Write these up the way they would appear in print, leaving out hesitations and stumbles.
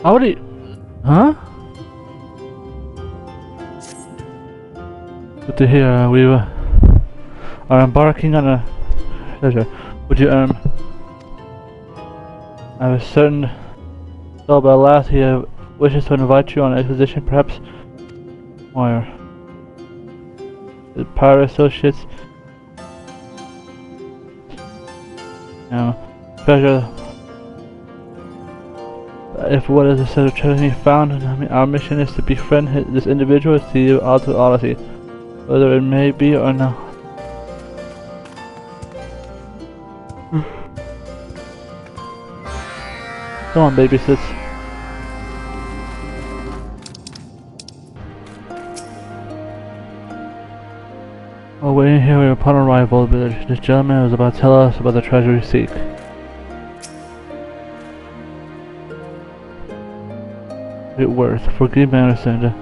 Howdy. Huh? Good to hear. We are embarking on a treasure. Would you I have a certain so but alas he wishes to invite you on an expedition, perhaps where the pirate associates treasure. If what is the set of treasure he found, our mission is to befriend this individual, see you out to Odyssey, whether it may be or not. Come on, baby sis. While waiting here upon arrival, this gentleman was about to tell us about the treasure we seek. Great worth. Forgive me, I understand.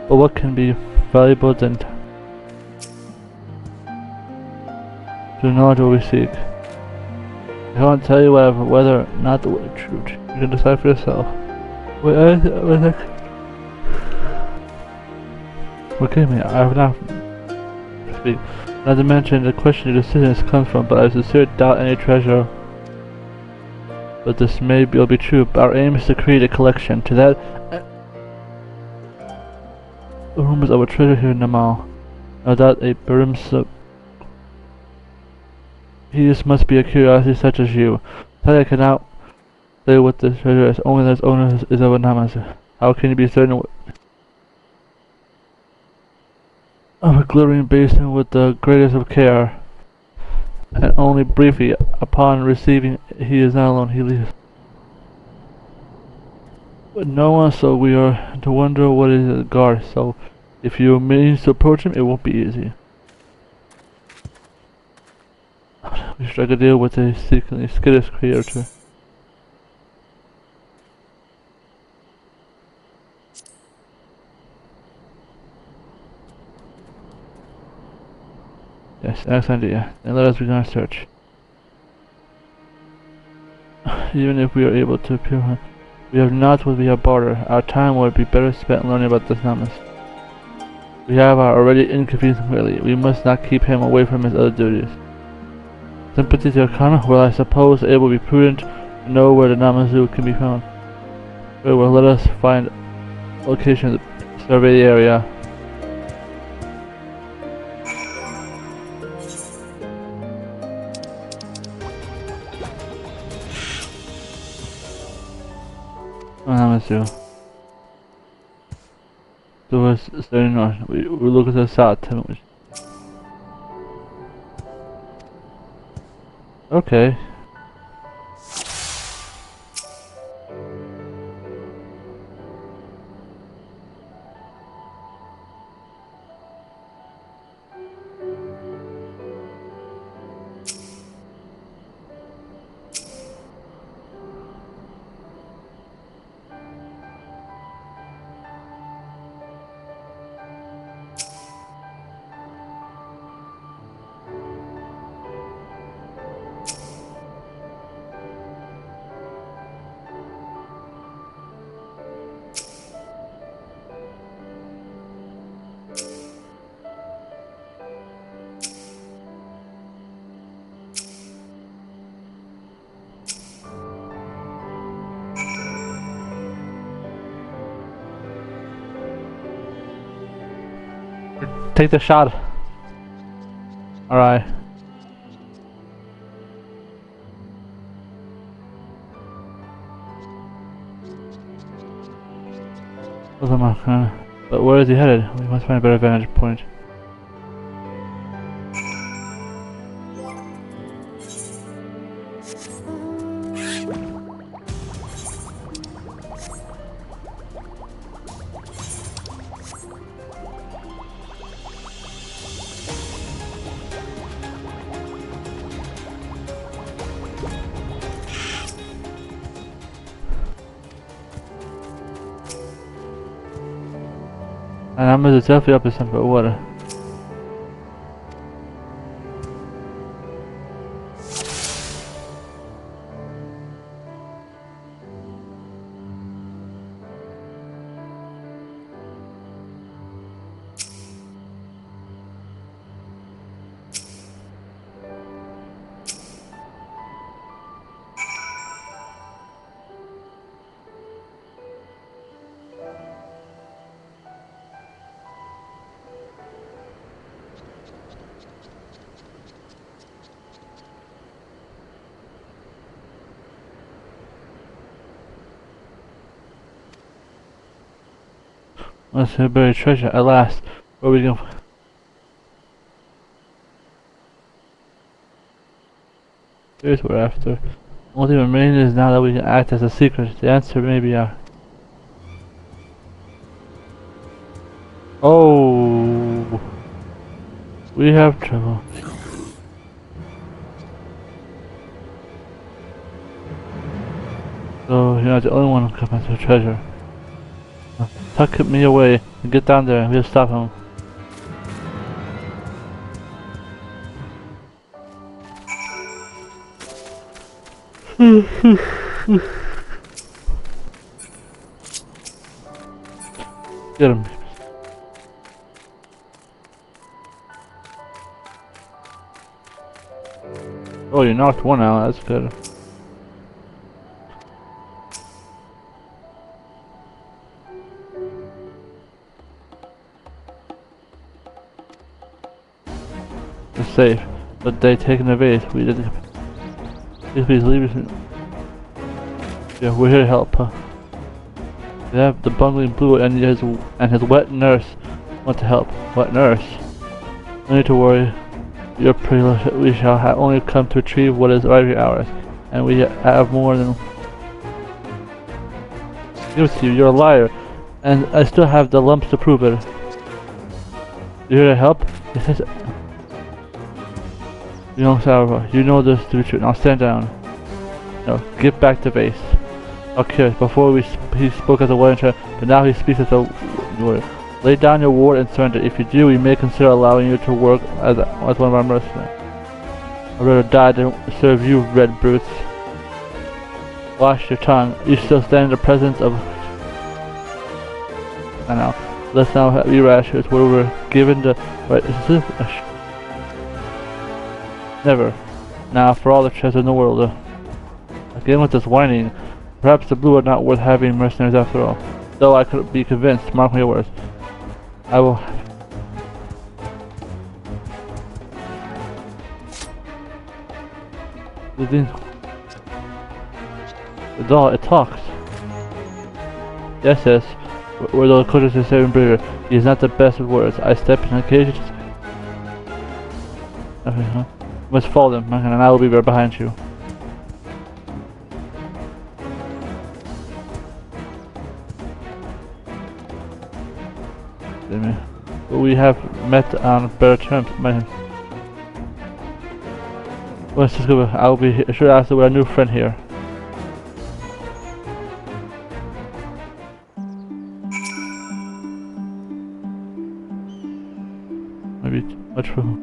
But what can be valuable than to knowledge what we seek? I can't tell you whether or not the truth. You can decide for yourself. Forgive me, I have not speak. Not to mention the question your decision comes from, but I sincerely doubt any treasure. But this may be true. But our aim is to create a collection. To that, the rumors of a treasure here in the mall. No doubt a brimstone. This must be a curiosity such as you. I cannot say what the treasure is. Only that its owner is of anonymous. How can you be certain of a glittering basin with the greatest of care? And only briefly upon receiving, he is not alone. He leaves. But no one, so we are to wonder what is the guard. So, if you mean to approach him, it won't be easy. We strike a deal with a secretly skittish creature. Yes, excellent idea. Then let us begin our search. Even if we are able to appear him, we have not what we have barter. Our time would be better spent learning about this novice. We have our already inconvenienced greatly. We must not keep him away from his other duties. Sympathy to Kenan, well I suppose it will be prudent to know where the Namazu can be found. Very well, let us find location, survey the area. Namazu. Towards 39. We look at the south. Okay. Take the shot. Alright. But where is he headed? We must find a better vantage point. And I'm definitely up to something, but what? Let's bury treasure at last. Where we can. Here's what we're after. Only remaining is now that we can act as a secret. The answer may be our. Oh, we have trouble. So you're not the only one who comes after treasure. Tuck me away and get down there and we'll stop him. Get him. Oh, you knocked one out, that's good. It's safe, but they taken the base. We didn't. Please leave us. Yeah, we're here to help. We have the bungling blue and his wet nurse want to help. Wet nurse? No need to worry. Your pretty. We shall only come to retrieve what is rightfully ours, and we have more than. Give it to you. You're a liar, and I still have the lumps to prove it. You here to help? Yes. Young Salvador, you know this to be true. Now stand down. No, get back to base. Okay, before he spoke as a warrior, but now he speaks as a warrior. Lay down your ward and surrender. If you do, we may consider allowing you to work as one of our mercenaries. I'd rather die than serve you, red brutes. Wash your tongue. You still stand in the presence of. I know. Let's now be rash. It's where we're given the right. Is this never. Now, for all the treasure in the world. Again with this whining. Perhaps the blue are not worth having mercenaries after all. Though I could be convinced, mark my words. I will. The doll, it talks. Yes. We're the coaches to saving breeder. He is not the best with words. I step in occasion. Okay, huh? You must follow them, and I will be right behind you. But we have met on better terms, man. Let's just go. I'll be sure after with our new friend here. Maybe too much for him.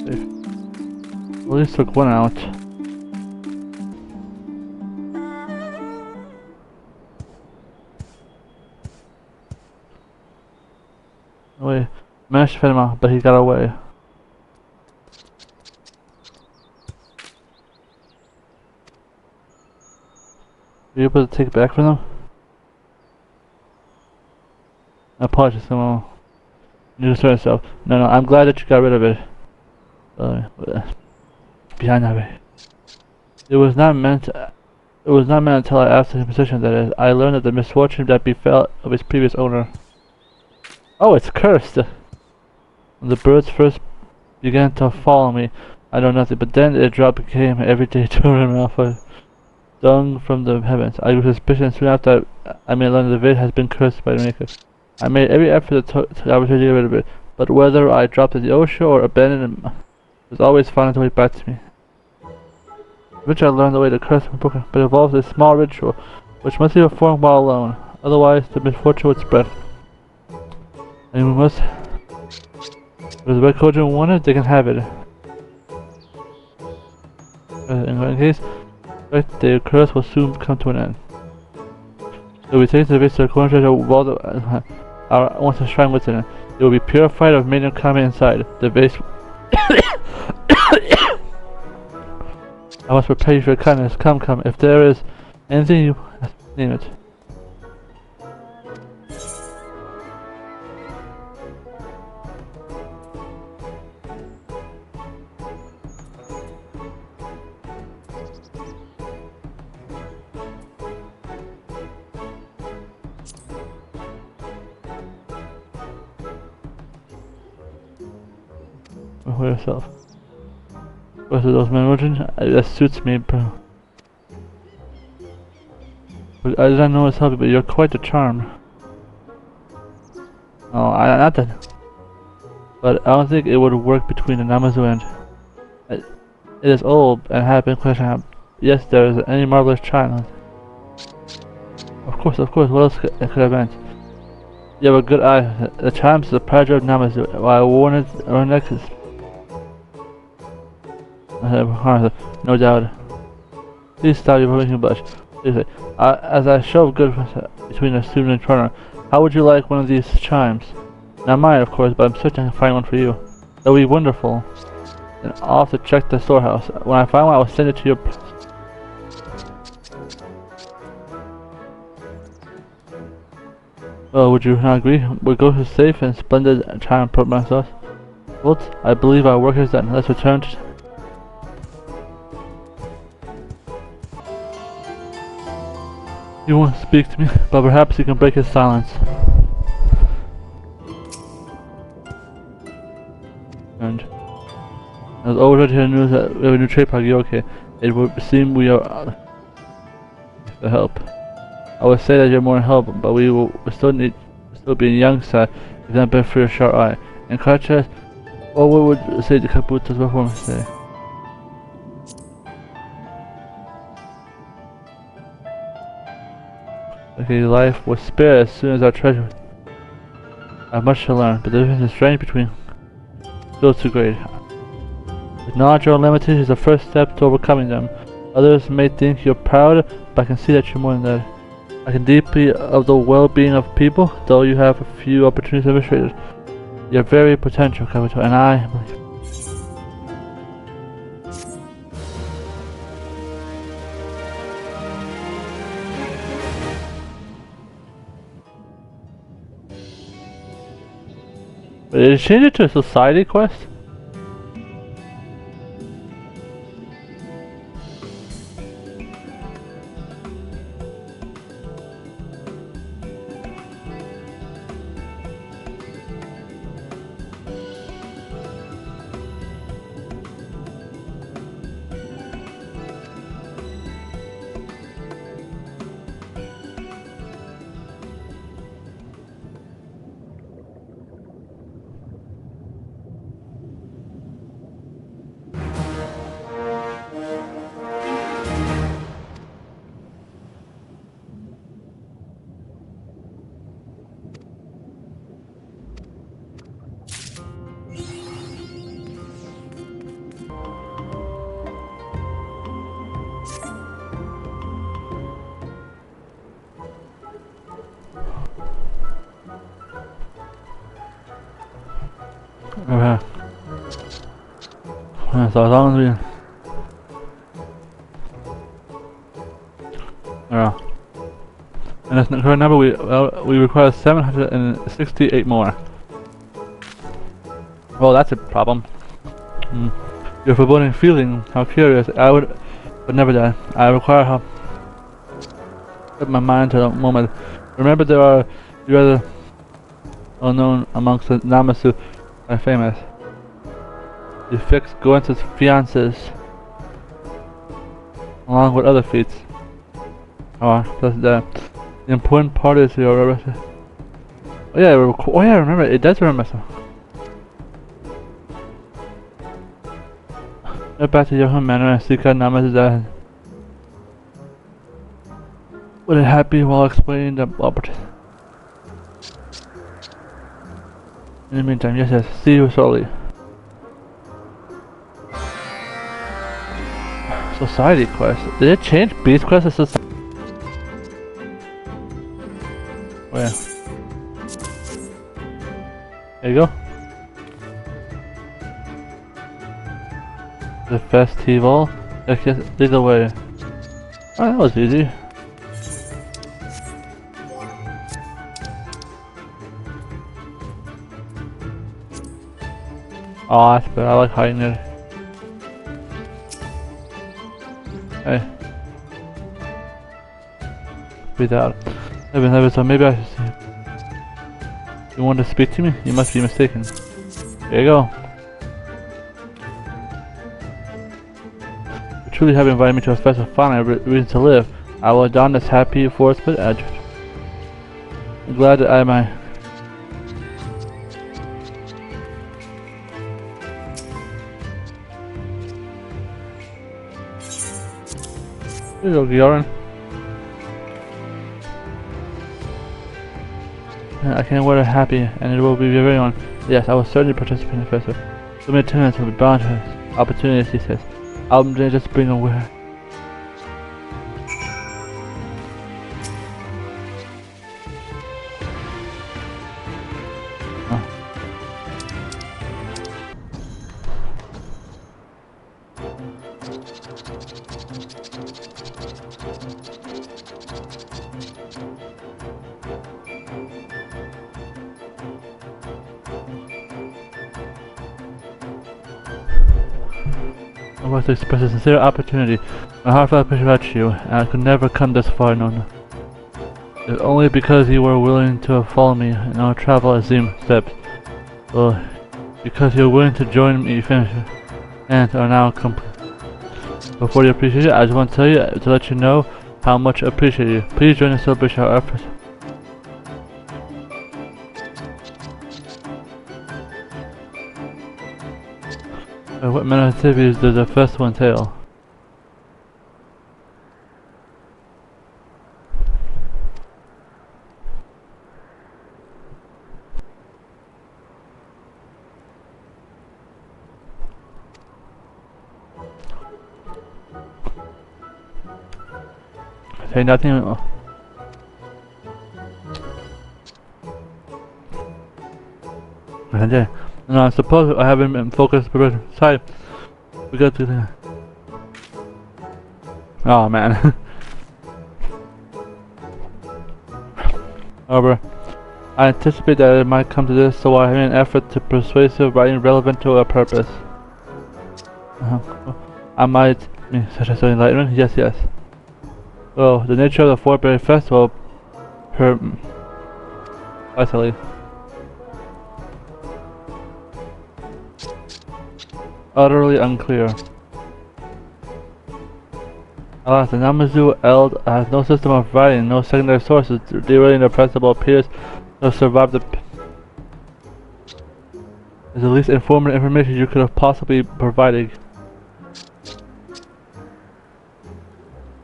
Safe. Well, at least took one out. Wait, managed to fit him out, but he got away. Were you able to take it back from them? I apologize, someone. You destroy yourself. No, I'm glad that you got rid of it. Behind that way. It was not meant until I asked his position that is. I learned of the misfortune that befell of his previous owner. Oh, it's cursed! When the birds first began to follow me, I know nothing, but then it drop became every day touring alpha dung from the heavens. I grew suspicious soon after I made learn that the vid has been cursed by the maker. I made every effort to opportunity to get rid of it, but whether I dropped it in the ocean or abandoned it, it was always found its way back to me. Eventually I learned the way to curse my book, but it involves a small ritual, which must be performed while alone, otherwise the misfortune would spread. And we must. If the red children want it, they can have it. In any case, the curse will soon come to an end. It will be taken to the base of the corner treasure while our once a shrine within it. It will be purified of maiden coming inside. The base. I must prepare you for your kindness. Come. If there is anything you name it. for yourself. Both of those men working, that suits me, bro. But I didn't know it's helping, but you're quite the charm. Oh, not that. But I don't think it would work between the Namazu and... It is old and had been questioned. Yes, there is any marvelous child. Of course, what else could I meant? You have a good eye. The charms is the pleasure of Namazu. While I worn it around neck is... No doubt. Please stop your making blush. As I show good between a student and partner, how would you like one of these chimes? Not mine, of course, but I'm certain I can find one for you. That would be wonderful. Then I'll have to check the storehouse. When I find one, I will send it to your... Well, would you not agree? We'll go to safe and splendid chime put myself. Well, I believe our work is done. Let's return to... You won't speak to me, but perhaps you can break his silence. And I was over to hear news that we have a new trade party. Okay, it would seem we are the help. I would say that you're more help, but we still be in young side if not been for your sharp eye. In contrast, what would say the Kabuto's performance today? Okay, life was spared as soon as our treasure. I have much to learn, but the difference is strange between those two great. Acknowledge your limitations is the first step to overcoming them. Others may think you're proud, but I can see that you're more than that. I can deeply of the well-being of people, though you have a few opportunities demonstrated. You're very potential, Kabuto, and I believe. Did it change it to a society quest? Okay. So as long as we... Yeah. And that's the current number, we require 768 more. Well, that's a problem. Your foreboding feeling, how curious, I would never die. I require help. Put my mind to the moment. Remember there are you rather unknown amongst the Namazu are famous. You fix Goen's fiancés along with other feats. Oh, that's the important part is your oh yeah, remember it does remember so. Go back to your home manor and seek out Namazu's dad. Would it happy while explaining the opportunity? In the meantime, yes, see you shortly. Society quest. Did it change Beast quest to society? Oh yeah. There you go. The festival. Okay, either way. Oh, that was easy. Oh, that's better. I like hiding it. Hey. Breathe out. So maybe I should see. You want to speak to me? You must be mistaken. There you go. truly have invited me to a festival finding a reason to live, I will don this happy forest edge. I'm glad that I might. Here you go, Gioran. I can't wear it happy, and it will be very on. Yes, I will certainly participate in the festival. So many tenants will be bound to opportunities, he says. I'll just bring aware. I want to express a sincere opportunity. My heartfelt appreciation about you, and I could never come this far, Nona. If only because you were willing to follow me in our travel Azim steps. Well, because you're willing to join me, finish and are now complete. Before you appreciate it, I just want to tell you to let you know how much I appreciate you. Please join the celebration of our efforts. What manner of activities does the festival entail? Say nothing. And I suppose I haven't been focused on side. We got to the. Oh man. However, I anticipate that it might come to this, so I made an effort to persuasive writing relevant to a purpose. I might mean such as enlightenment? Yes, yes. Well, the nature of the Fort Berry Festival precisely. Utterly unclear. Alas, the Namazu Eld has no system of writing, no secondary sources. Derailing the festival appears to have survived the is the least informative information you could have possibly provided.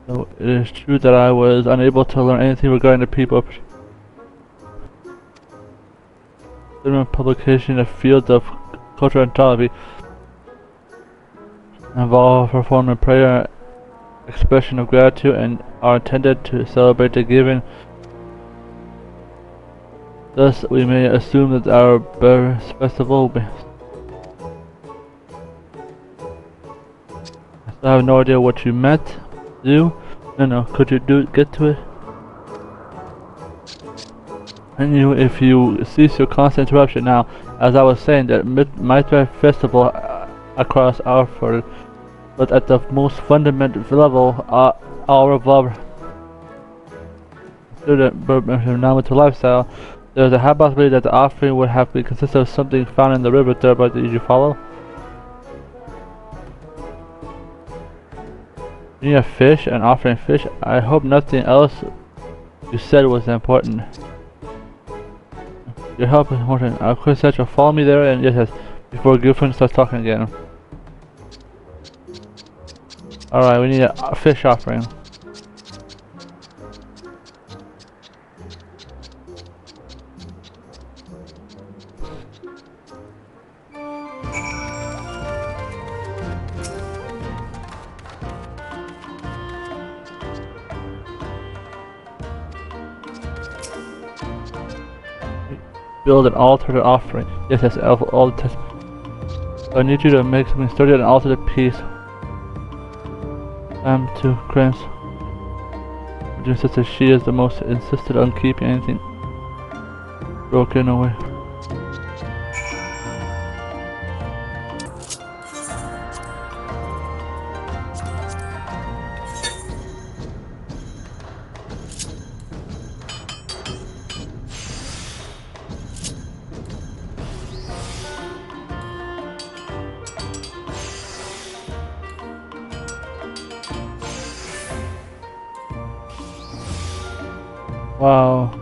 Though it is true that I was unable to learn anything regarding the people. Publication in the field of cultural anthropology involve performing prayer, expression of gratitude, and are intended to celebrate the given. Thus, we may assume that our birth festival will be. I have no idea what you meant to do. No, could you get to it? And if you cease your constant interruption now, as I was saying, that Mitra festival across our fort, but at the most fundamental level, our revolve student to lifestyle. There is a high possibility that the offering would have to consist of something found in the river there, but did you follow? You need a fish, an offering fish? I hope nothing else you said was important. Your help is important. Our quick set will follow me there, and yes, before Griffin starts talking again. Alright, we need a fish offering. Build an altar to offering. Yes, all the testament. So I need you to make something sturdy and altar the piece. To Krantz. Doing such as she is the most insisted on keeping anything broken away. Wow.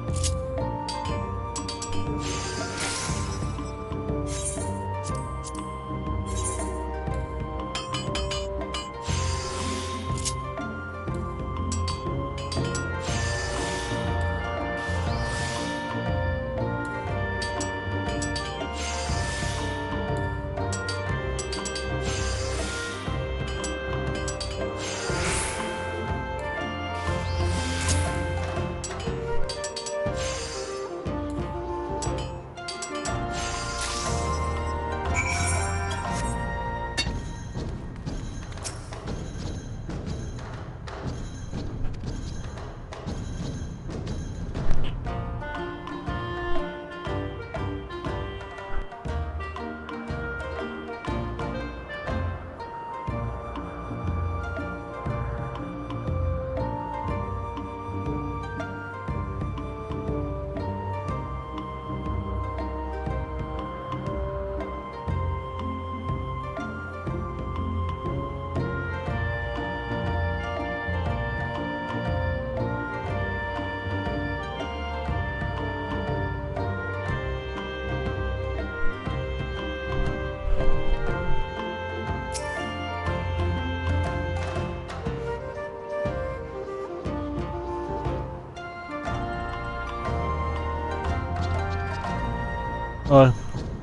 Oh,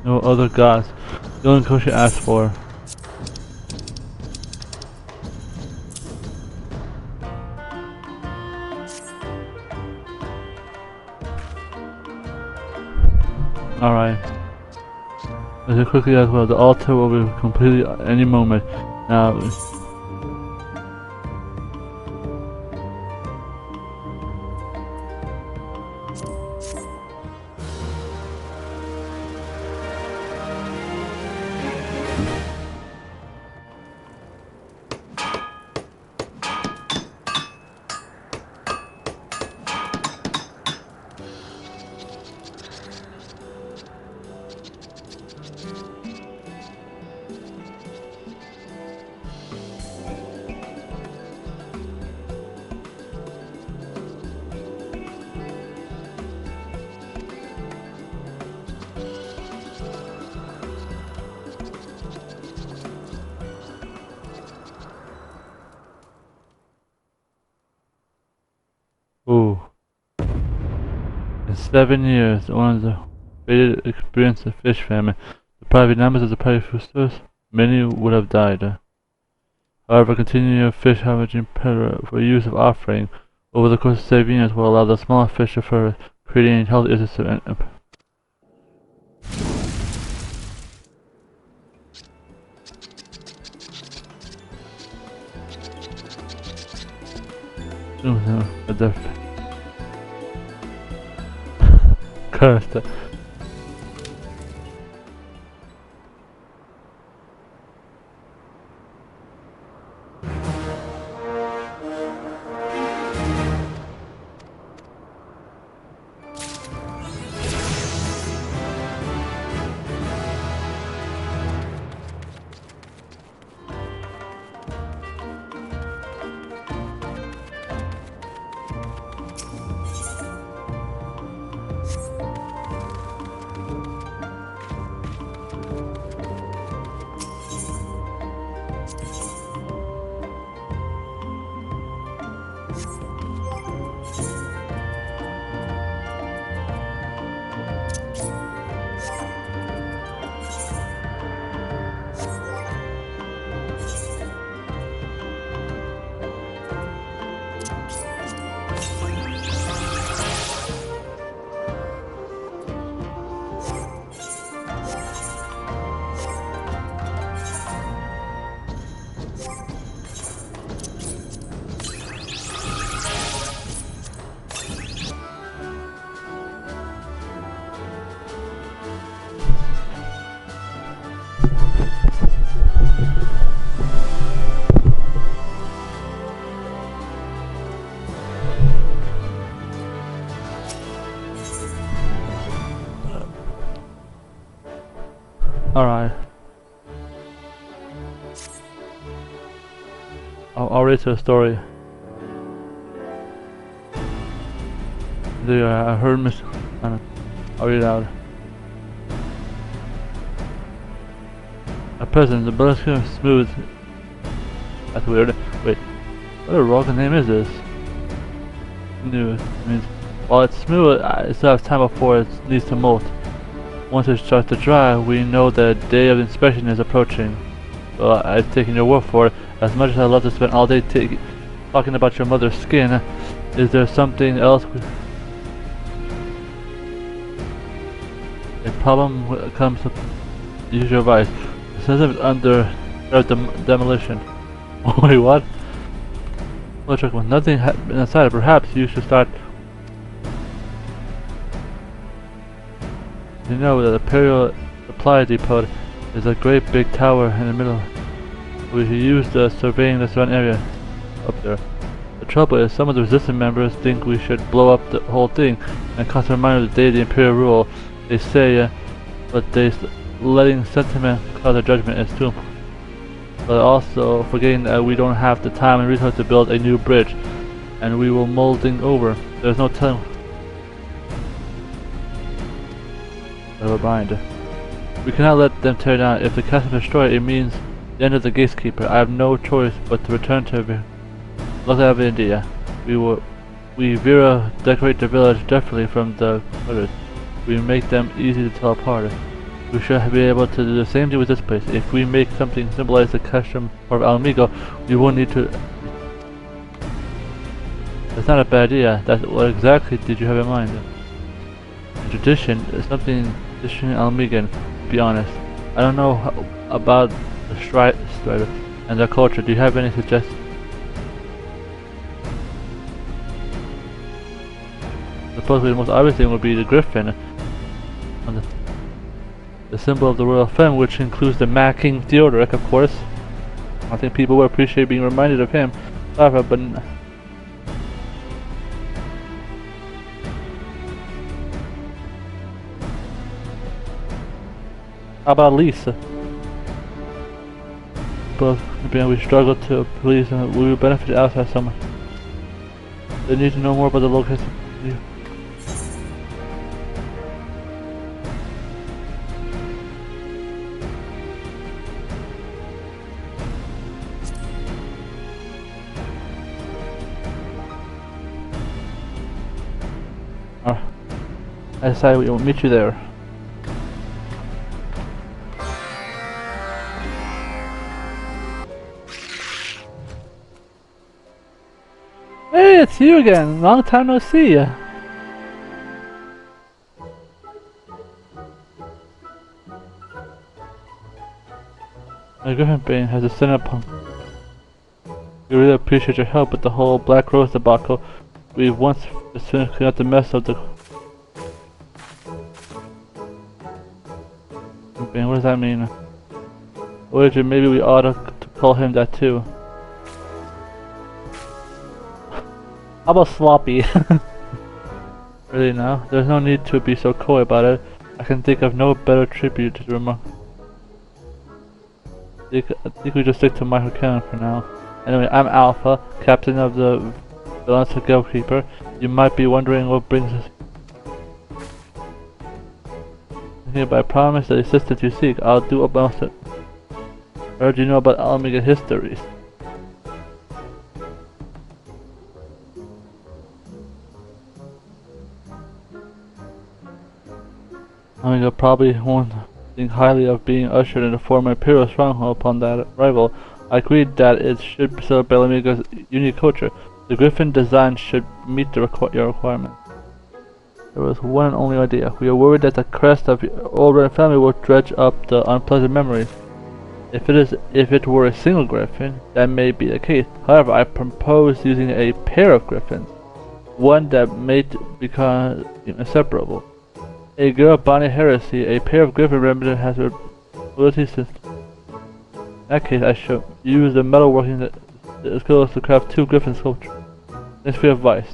no other gods. The only coach you asked for. Alright. As quickly as well, the altar will be completed at any moment. Now, ooh. In 7 years, one of the fated experienced a fish famine. Deprived the numbers of the prey food, many would have died. However, continuing a fish harvesting period for use of offering over the course of 7 years will allow the smaller fish to flourish, creating a healthy ecosystem. Cursed. Alright. I'll read to the story. There, I heard Miss. I'll read it out. At present, the blood is smooth. That's weird. Wait, what a rockin' name is this? New. Means while it's smooth, it still has time before it leads to molt. Once it starts to dry, we know the day of inspection is approaching. Well, I've taken your word for it. As much as I love to spend all day talking about your mother's skin, is there something else? A problem comes to use your advice. The system is under demolition. Wait, what? Well, check with nothing inside. Perhaps you should start. You know that the Imperial Supply Depot is a great big tower in the middle. We should use the surveying the surrounding area up there. The trouble is, some of the resistance members think we should blow up the whole thing and cause a reminder of the day of the Imperial rule. They say, but letting sentiment cloud their judgment is too important. But also forgetting that we don't have the time and resources to build a new bridge, and we will molding over. There's no telling. Never mind. We cannot let them tear down. If the castle is destroyed, it means the end of the gatekeeper. I have no choice but to return to Look at India. We Vera decorate the village definitely from the others. We make them easy to tell apart. We should be able to do the same thing with this place. If we make something symbolize the custom of Alamigo, we won't need to. That's not a bad idea. What exactly did you have in mind? The tradition is something tradition Alamigan. To be honest, I don't know about the strider and their culture. Do you have any suggestions? Supposedly the most obvious thing would be the griffin, on the symbol of the royal family, which includes the Mad King Theodoric, of course. I think people would appreciate being reminded of him. However, but how about Lisa? But we struggle to please, we will benefit outside someone. They need to know more about the location. I decided we will meet you there. Hey, it's you again. Long time no see. My Griffin Bane has descended upon. We really appreciate your help with the whole Black Rose debacle. We've once finished cleaning up the mess of the. Bane, what does that mean? Voyager, maybe we ought to call him that too. How about Sloppy? Really now? There's no need to be so coy about it. I can think of no better tribute to the remark. I think we just stick to Michael Kenan for now. Anyway, I'm Alpha, captain of the Valencia Goalkeeper. You might be wondering what brings us here, but I promise the assistance you seek, I'll do what most of it. I heard you know about Alamiga histories. Alamiga probably won't think highly of being ushered into former Imperial stronghold upon that arrival. I agreed that it should celebrate Alamiga's unique culture. The Griffin design should meet your requirements. There was one and only idea. We are worried that the crest of your old Red family will dredge up the unpleasant memories. If it were a single griffin, that may be the case. However, I propose using a pair of griffins, one that may become inseparable. A girl Bonnie Heresy, a pair of griffin remnant has a ability system. In that case, I shall use the metalworking skills to craft 2 griffin sculptures. Thanks for your advice.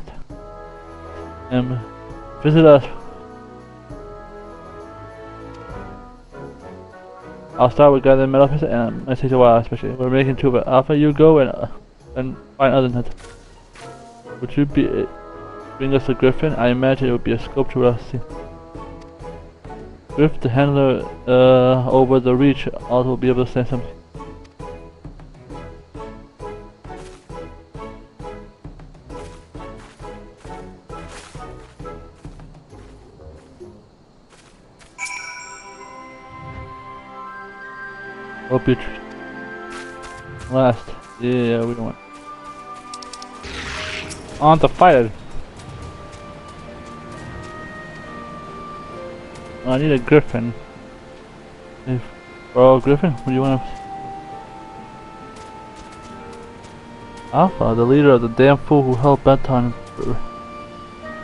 Visit us. I'll start with gathering metal pieces, and it takes a while, especially. We're making 2 of it. Alpha, you go and find other nuts. Would you be bring us a griffin? I imagine it would be a sculpture we'll see. Griff, the handler over the reach, also will be able to say something. Hope you last. Yeah, we don't want. On to fight it. I need a griffin. Griffin, what do you want to... Alpha, the leader of the damn fool who held Benton.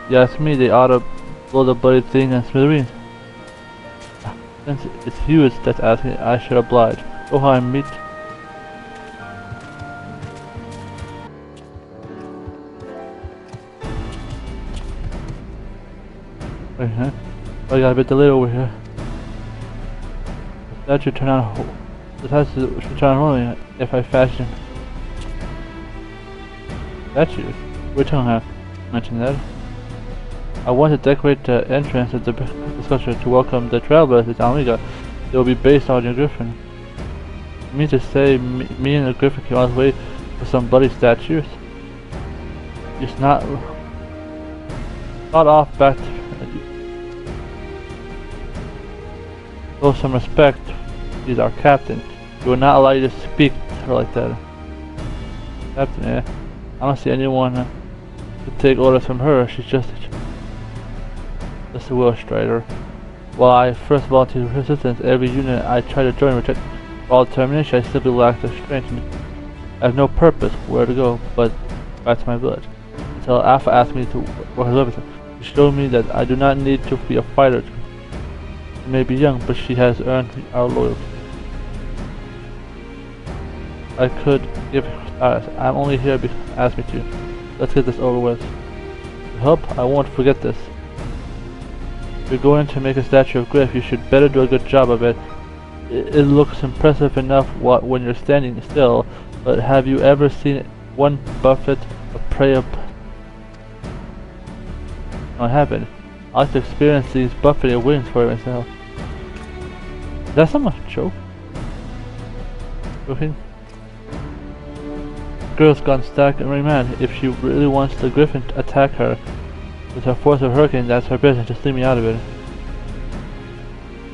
You ask me, they ought to blow the bloody thing and smithereens. Since it's you that's asking, I should oblige. Go how I meet. Wait, huh? Oh, I got a bit delayed over here. That should turn on. The test should turn on rolling if I fashion. Statue? Which one have mentioned that? I want to decorate the entrance of the sculpture to welcome the travelers to Omega. They will be based on your griffin. You mean to say me and the griffin came all the way for some bloody statues? Just not off back to show some respect. She's our captain. We will not allow you to speak to her like that. Captain, yeah. I don't see anyone to take orders from her. She's just a will strider. While I first volunteered for assistance, every unit I try to join reject all determination. I simply lack the strength. I have no purpose where to go but back to my village. Until Alpha asked me to work with her. She showed me that I do not need to be a fighter. She may be young, but she has earned our loyalty. I could give her I'm only here because she asked me to. Let's get this over with. To help, I won't forget this. If you're going to make a statue of Griff, you should better do a good job of it. It looks impressive enough when you're standing still, but have you ever seen one buffet of prey up? I haven't. I like to experience these buffeting wings for myself. Is that someone's joke? Joking? Girl's gone stark and very mad. If she really wants the griffin to attack her with her force of hurricane, that's her business. Just leave me out of it.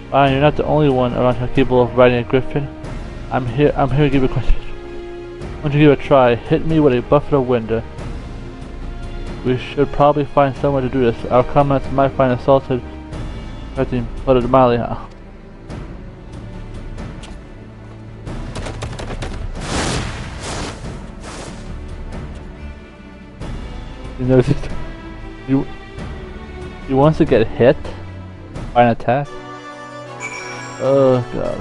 Fine, you're not the only one around here capable of riding a griffin. I'm here to give you a question. Why don't you give it a try? Hit me with a buffet of wind. We should probably find someone to do this. Our comments might find assaulted. Put it mildly. You notice he wants to get hit by an attack. Oh god.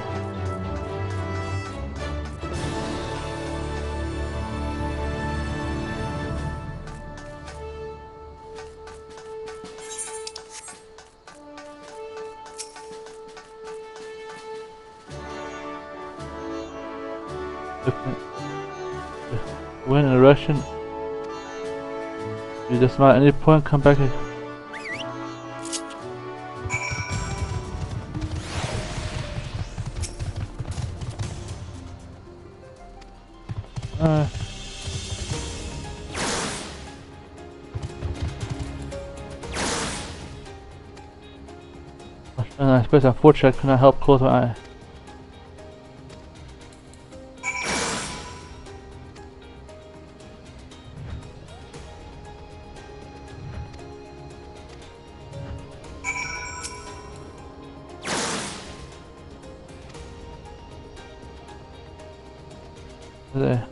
When in a Russian, you just not at any point come back. I suppose unfortunately I could not help close my eye.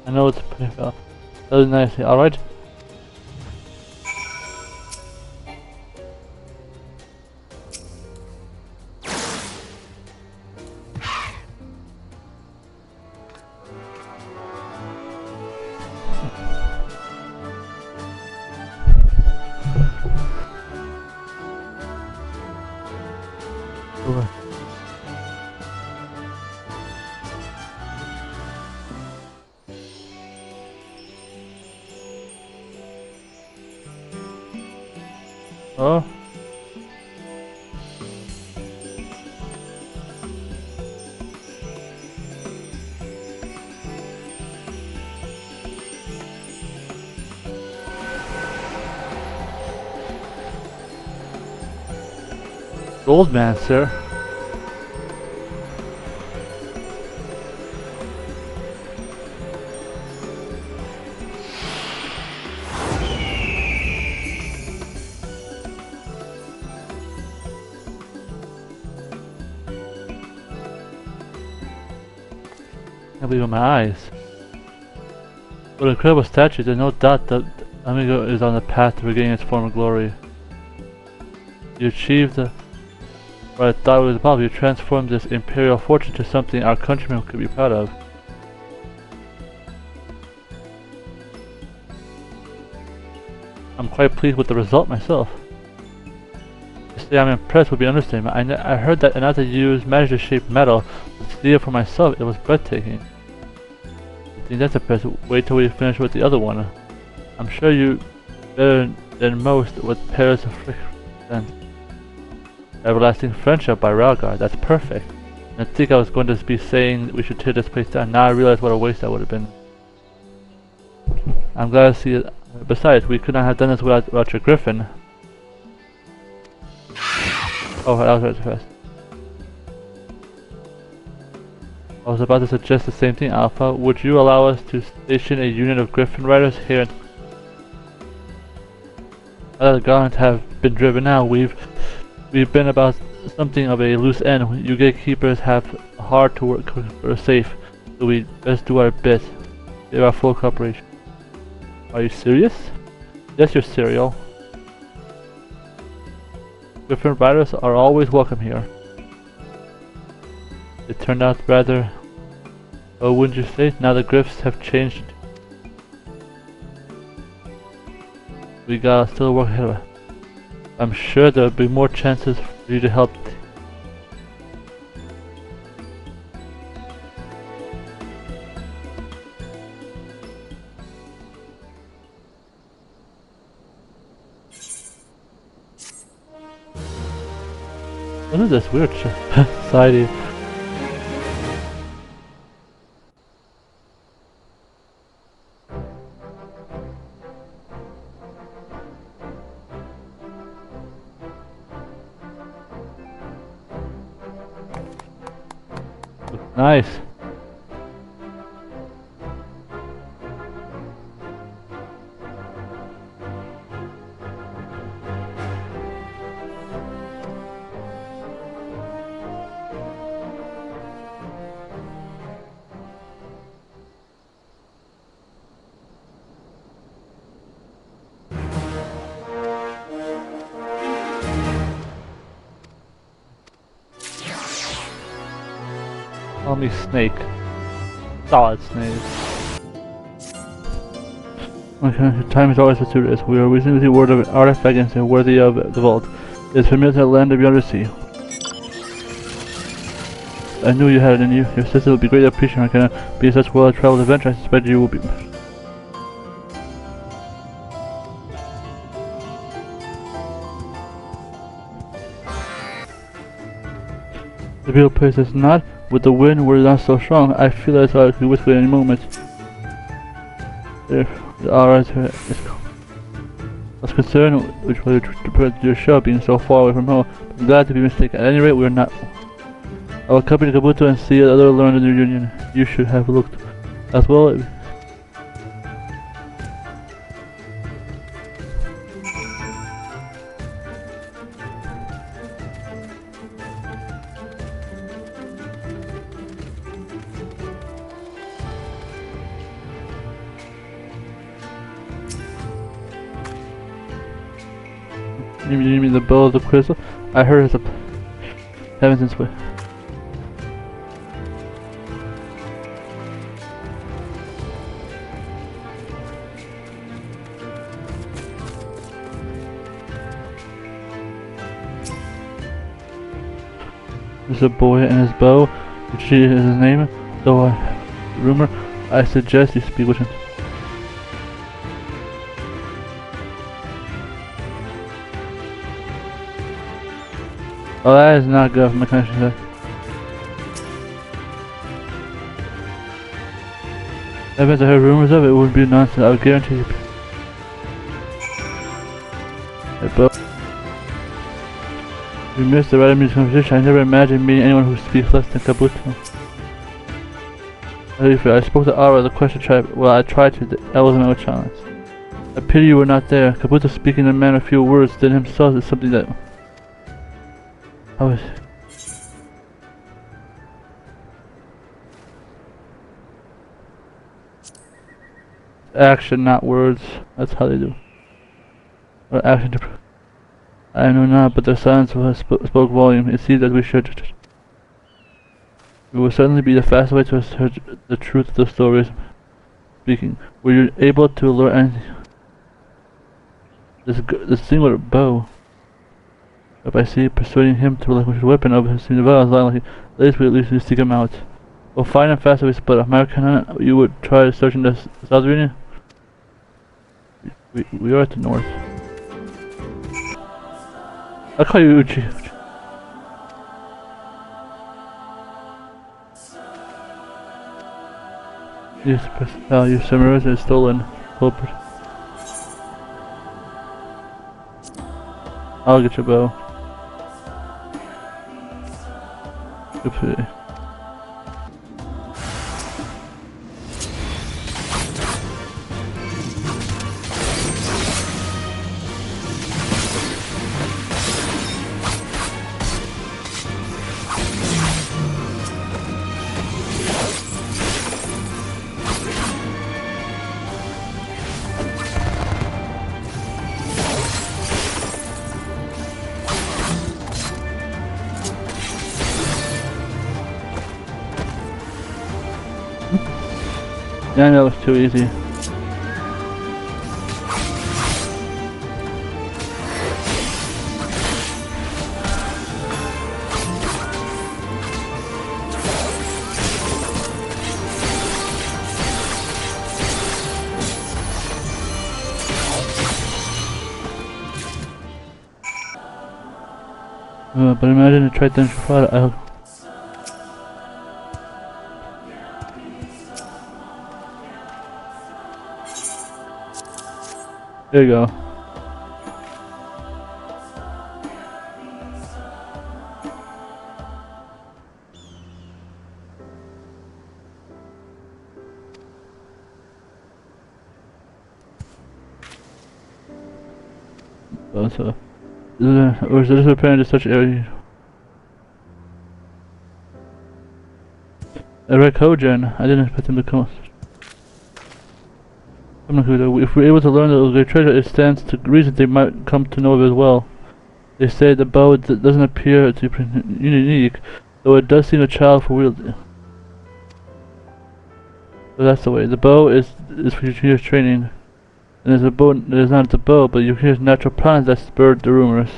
I know it's pretty well. That was nice. Alright. Oh. Old man, sir. I can't believe my eyes. What an incredible statue. There's no doubt that Amigo is on the path to regaining its former glory. You achieved what I thought was above. You transformed this imperial fortune to something our countrymen could be proud of. I'm quite pleased with the result myself. To say I'm impressed would be an understatement. I heard that not to use magic to shape metal, but to see it for myself, it was breathtaking. I think that's impressive. Wait till we finish with the other one. I'm sure you better than most with pairs of friends. Everlasting Friendship by Ralgar. That's perfect. And I think I was going to be saying we should tear this place down. Now I realize what a waste that would have been. I'm glad to see it. Besides, we could not have done this without your griffin. Oh, that was right fast. I was about to suggest the same thing, Alpha. Would you allow us to station a unit of griffin riders here? Now that the gauntlets have been driven out, we've been about something of a loose end. You gatekeepers have hard to work for safe, so we best do our bit. We have our full cooperation. Are you serious? Yes, you're serial. Griffin riders are always welcome here. It turned out rather... Oh, wouldn't you say? Now the Griffs have changed. We gotta still work ahead of us. I'm sure there'll be more chances for you to help. What is this weird society? Nice. Call me Snake. Solid Snake. Okay, time is always pursued. We are recently the word of an artifact and worthy of the vault. It is familiar to the land of yonder sea. I knew you had it in you. Your sister would be greatly appreciated. I cannot be such well-traveled adventure. I suspect you will be. The real place is not. With the wind, we're not so strong. I feel as though I could whisper at any moment. There, alright. I was concerned which way to prevent your show being so far away from home. I'm glad to be mistaken. At any rate, we're not. I will accompany Kabuto and see other learners in the union. You should have looked as well. You mean the bow of the crystal? I heard it's a heaven since way. There's a boy and his bow, which is his name, though rumor. I suggest you speak with him. Oh, that is not good for my connection set. If I heard rumors of it, it would be nonsense. I would guarantee you. But we missed the right music conversation. I never imagined meeting anyone who speaks less than Kabuto. I spoke to Aura, the question tribe. Well, I tried to. That wasn't my challenge. I pity you were not there. Kabuto speaking in a manner of few words, then himself is something that I was. Action, not words. That's how they do. Or action to. I know not, but the silence spoke volume. It seems that we should. It will certainly be the fastest way to assert the truth of the stories. Speaking, were you able to learn anything? This singular bow. If I see persuading him to relinquish a weapon of his development, likely, at least we seek him out. We'll find him faster we split up. Kenan, you would try searching the South Marina? We are at the north. I'll call you Uchi. Use value submerged and stolen. Culprit. I'll get your bow. Oopsie. Yeah, that was too easy. But imagine a Triton fought. There you go. So, or is this apparent to such area? Eric Hojan, I didn't expect him to come. If we're able to learn the great treasure, it stands to reason they might come to know of it as well. They say the bow doesn't appear to be unique, though it does seem a child for wielding. So that's the way. The bow is for your training. And there's a bow that is not the bow, but you hear natural plans that spurred the rumors.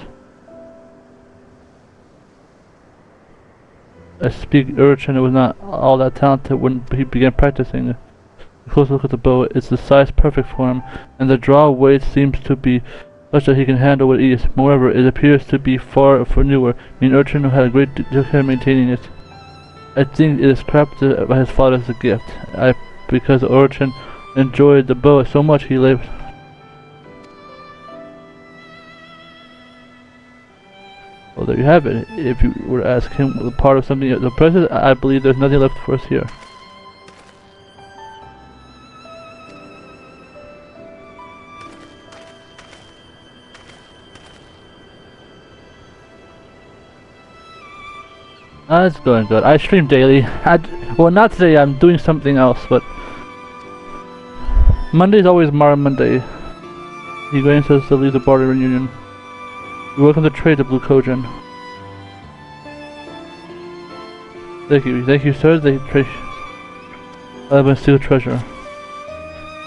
I speak urchin was not all that talented when he began practicing. A close look at the bow, it's the size perfect for him, and the draw weight seems to be such that he can handle with ease. Moreover, it appears to be far for newer, meaning Urchin had a great deal of maintaining it. I think it is crafted by his father as a gift. Because Urchin enjoyed the bow so much he lived. Well, there you have it. If you were to ask him the part of something the present, I believe there's nothing left for us here. It's going good. I stream daily. Well, not today. I'm doing something else, but Monday's always Mara Monday. Higuain says to leave the border reunion. You're welcome to trade the Blue Kojan. Thank you, sir. They trade. I have a steel treasure.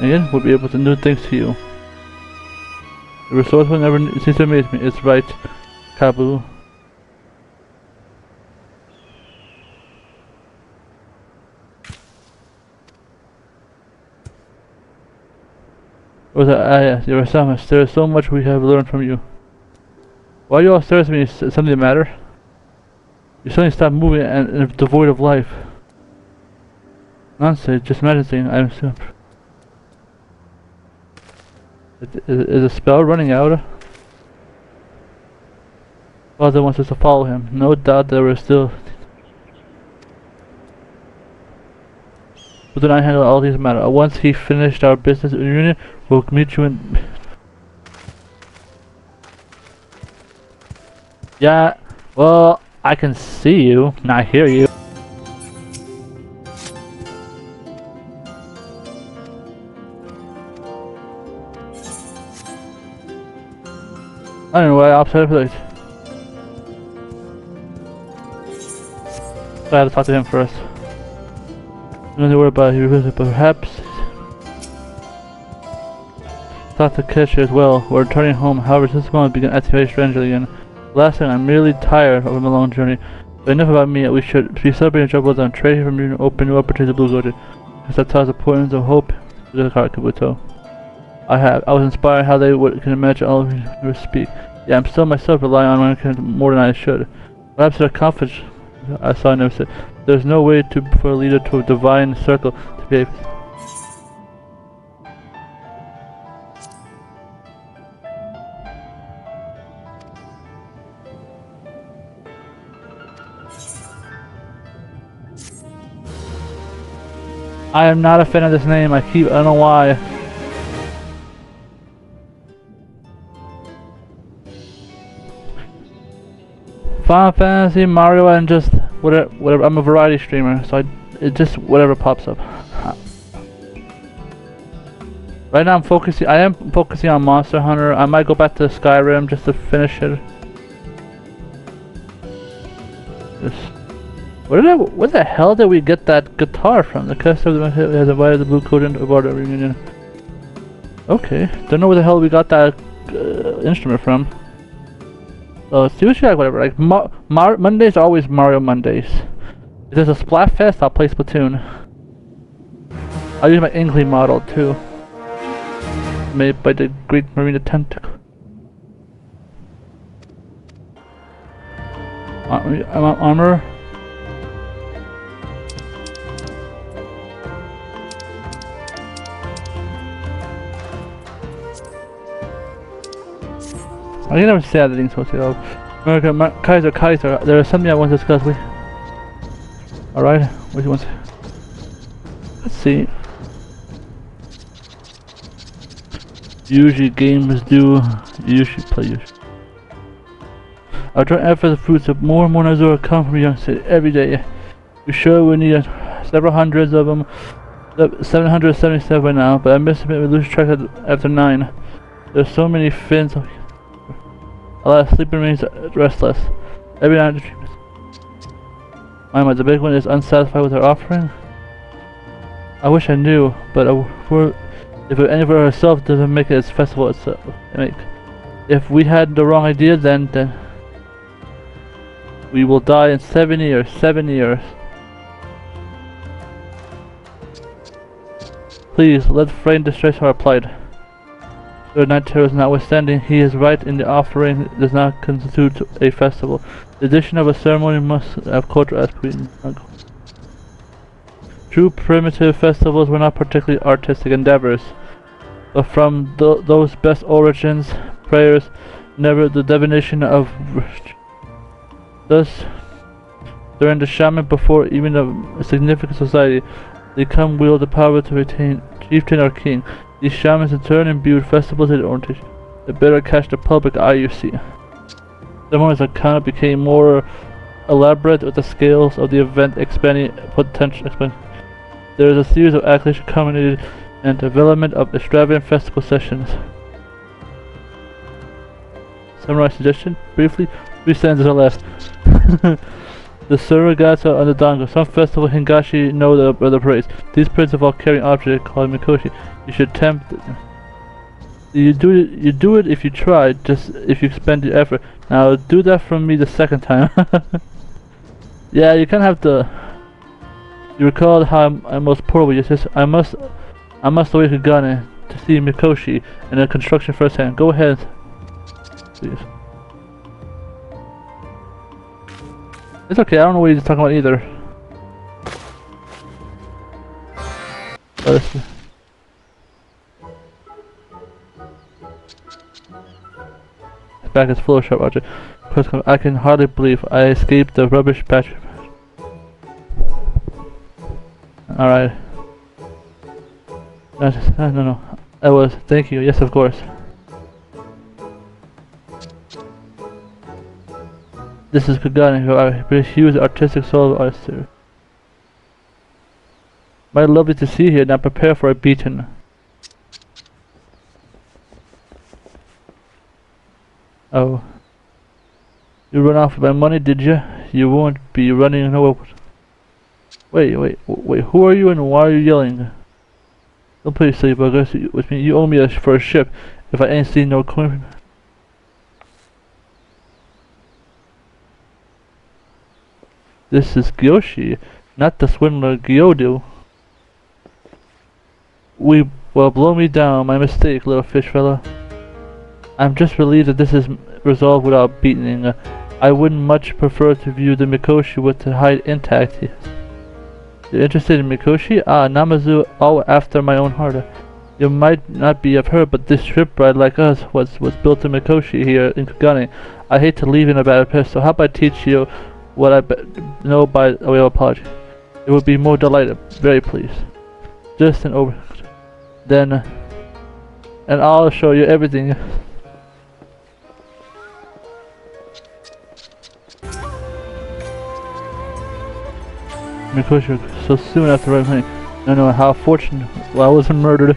Again, we'll be able to do things to you. The resourceful never seems to amaze me. It's right, Kabu. You're a Samus. There is so much we have learned from you. Why are you all staring at me? Is something the matter? You suddenly stop moving and devoid of life. Nonsense, just meditating, I assume. Is the spell running out? Father wants us to follow him. No doubt there were still... But then I handle all these matters. Once he finished our business reunion, we'll meet you in... Yeah, well, I can see you, not hear you. Anyway, I'll try to play. So I had to talk to him first. Don't worry about it, but perhaps talk to Kaiser as well. We're returning home, however, since moment began activating strangely again. Last thing, I'm really tired of a long journey. But enough about me, we should be celebrating troubles and trading from you and open new opportunities to Blue Golden. Because that tells the importance of hope to the card Kabuto. I was inspired how they can imagine all of you speak. Yeah, I'm still myself relying on one more than I should. Perhaps the confidence I saw never said. There's no way for a leader to a divine circle to be able. I am not a fan of this name. I don't know why. Final Fantasy, Mario, and just whatever. I'm a variety streamer, so it just whatever pops up. Right now I am focusing on Monster Hunter. I might go back to Skyrim just to finish it. Where the hell did we get that guitar from? The customer has invited the Blue Golden to board a reunion. Okay, don't know where the hell we got that instrument from. It's usually like whatever, like Mondays are always Mario Mondays. If there's a Splatfest, I'll play Splatoon. I'll use my Inkling model too. Made by the Greek Marina Tentacles. Armor. I can never say that things supposed to go. Kaiser, there is something I want to discuss with. Alright, what do you want to... Let's see. Usually games do, usually play. Our joint efforts of fruits of more and more Nazura come from young city every day. We sure we need several hundreds of them. 777 by now, but I must admit we lose track after 9. There's so many fins. A lot of sleeping remains restless. Every night the big one is unsatisfied with our offering. I wish I knew, but if any of herself doesn't make it its festival itself. If we had the wrong idea, then we will die in 7 years. 7 years. Please, let Frame distress our plight. The Night Terrors notwithstanding, he is right in the offering does not constitute a festival. The addition of a ceremony must have culture as true primitive festivals were not particularly artistic endeavors, but from those best origins, prayers, never the divination of... Thus, during the shaman before even a significant society, they come wield the power to retain chieftain or king. These shamans in turn imbued festivals in their orientation. They better catch the public eye, you see. Ceremonies account became more elaborate with the scales of the event expanding potential. There is a series of actions culminated in the development of extravagant festival sessions. Summarize suggestion briefly. 3 sentences or less. The surrogates are on the dango. Some festival Hingashi know the parades. These parades involve carrying objects called Mikoshi. You should attempt it. You do it if you try, just if you expend the effort. Now do that from me the second time. Yeah, you kind of have to. You recall how I'm most poor with you. I must awake a gun to see Mikoshi and the construction firsthand. Go ahead, please. It's okay, I don't know what he's talking about either. Let's see. Back is full of sharp object. I can hardly believe I escaped the rubbish patch. Alright. No. I was. Thank you. Yes, of course. This is Kenan, who I use the artistic soul of artists. Mighty lovely to see here. Now prepare for a beating. Oh. You run off with my money, did you? You won't be running nowhere. Wait. Who are you and why are you yelling? Don't play silly buggers with me. You owe me for a ship. If I ain't seen no coin. This is Gyoshi, not the swindler Gyodu. Well, blow me down. My mistake, little fish fella. I'm just relieved that this is resolved without beating. I wouldn't much prefer to view the Mikoshi with the hide intact. You're interested in Mikoshi? Ah, Namazu, all after my own heart. You might not be of her, but this shipwright like us was built in Mikoshi here in Kugane. I hate to leave in a bad place, so how about I teach you what I know by way of apology? It would be more delighted, very pleased. Just an over... Then... and I'll show you everything. Mikoshi, so soon after right money. No, how fortunate. Well, I wasn't murdered.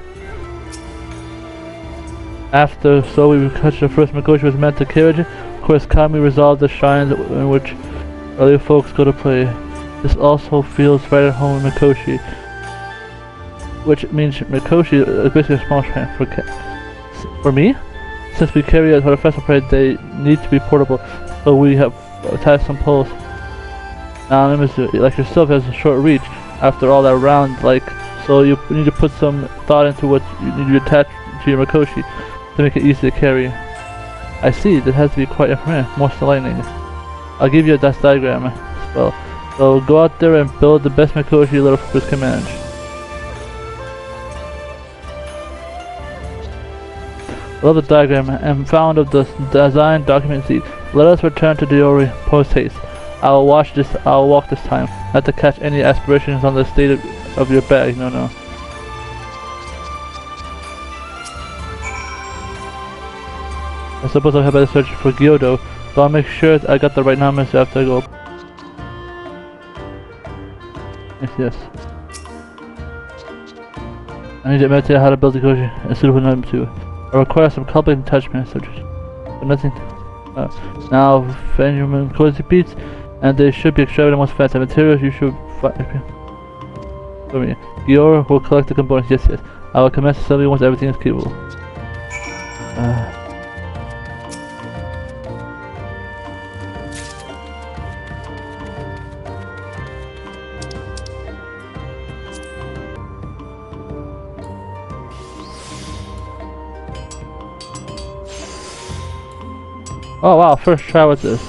After, so we catch the first Mikoshi was meant to carriage. Of course, Kami resolved the shrines in which early folks go to play. This also feels right at home in Mikoshi. Which means Mikoshi is basically a small shrine for me. Since we carry it for the festival parade, they need to be portable. So we have attached some poles. Now, like yourself has a short reach after all that round, so you need to put some thought into what you need to attach to your Mikoshi to make it easy to carry. I see, that has to be quite most enlightening. I'll give you a diagram as well. So go out there and build the best Mikoshi little flippers can manage. Love the diagram and found of the design document seed. Let us return to Diori post haste. I will walk this time, not to catch any aspirations on the state of your bag, no. I suppose I'll have better search for Gyodo, so I'll make sure I got the right numbers after I go up. Yes. I need to meditate how to build the Koji, and suitable number 2. I require some complicated attachment subject, but nothing. Now, Benjamin cozy beats, and they should be extravagant most fancy materials. You should find for me. Gior will collect the components. Yes. I will commence assembly once everything is capable. Oh wow, first try with this.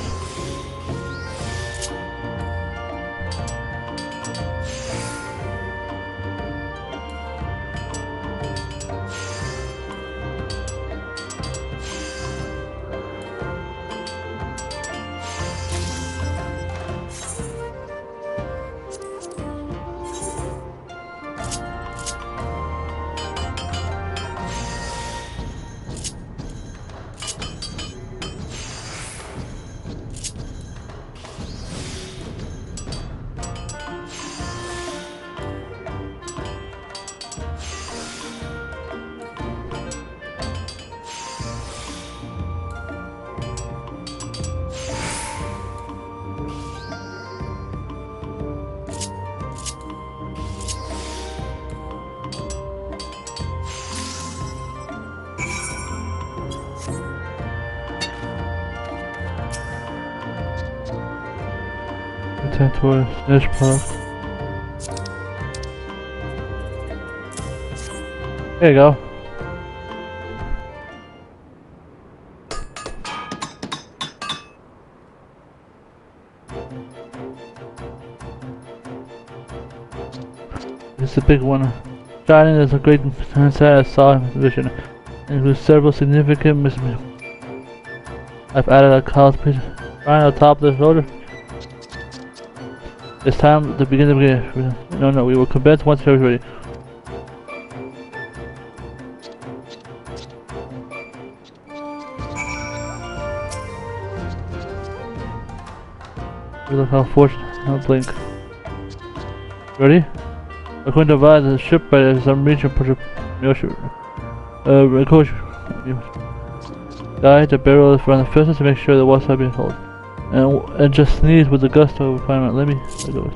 Towards this part. There you go. This is a big one. Shining is a great insight I saw in vision. It includes several significant missions. I've added a college page right on top of the shoulder. It's time to begin the beginning. No, we will commence once everybody's ready. Look how fortunate. Now blink. Ready? We're going to divide the ship by some region push guide the barrel around the fences to make sure the water is being held. And just sneeze with the gusto requirement. Let go.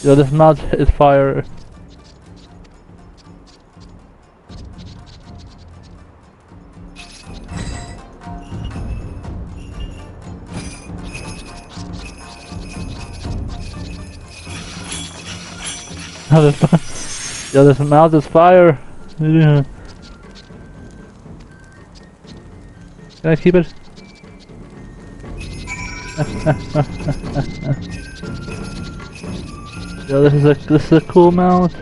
Yo, this mount is fire. Yo, this mount is fire. Can I keep it? Yo, this is a cool mount.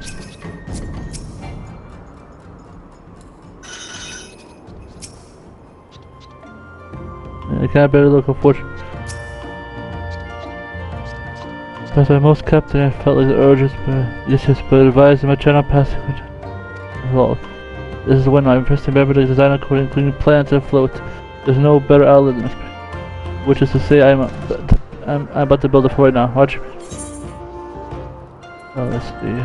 I can't better look unfortunate. As I most captain, I felt like the urges, but advised in my channel passing. Well, this is when I'm first remembered to design according to including plants and float. There's no better outlet than this, which is to say, I'm about to build it for right now. Watch. Oh, let's see.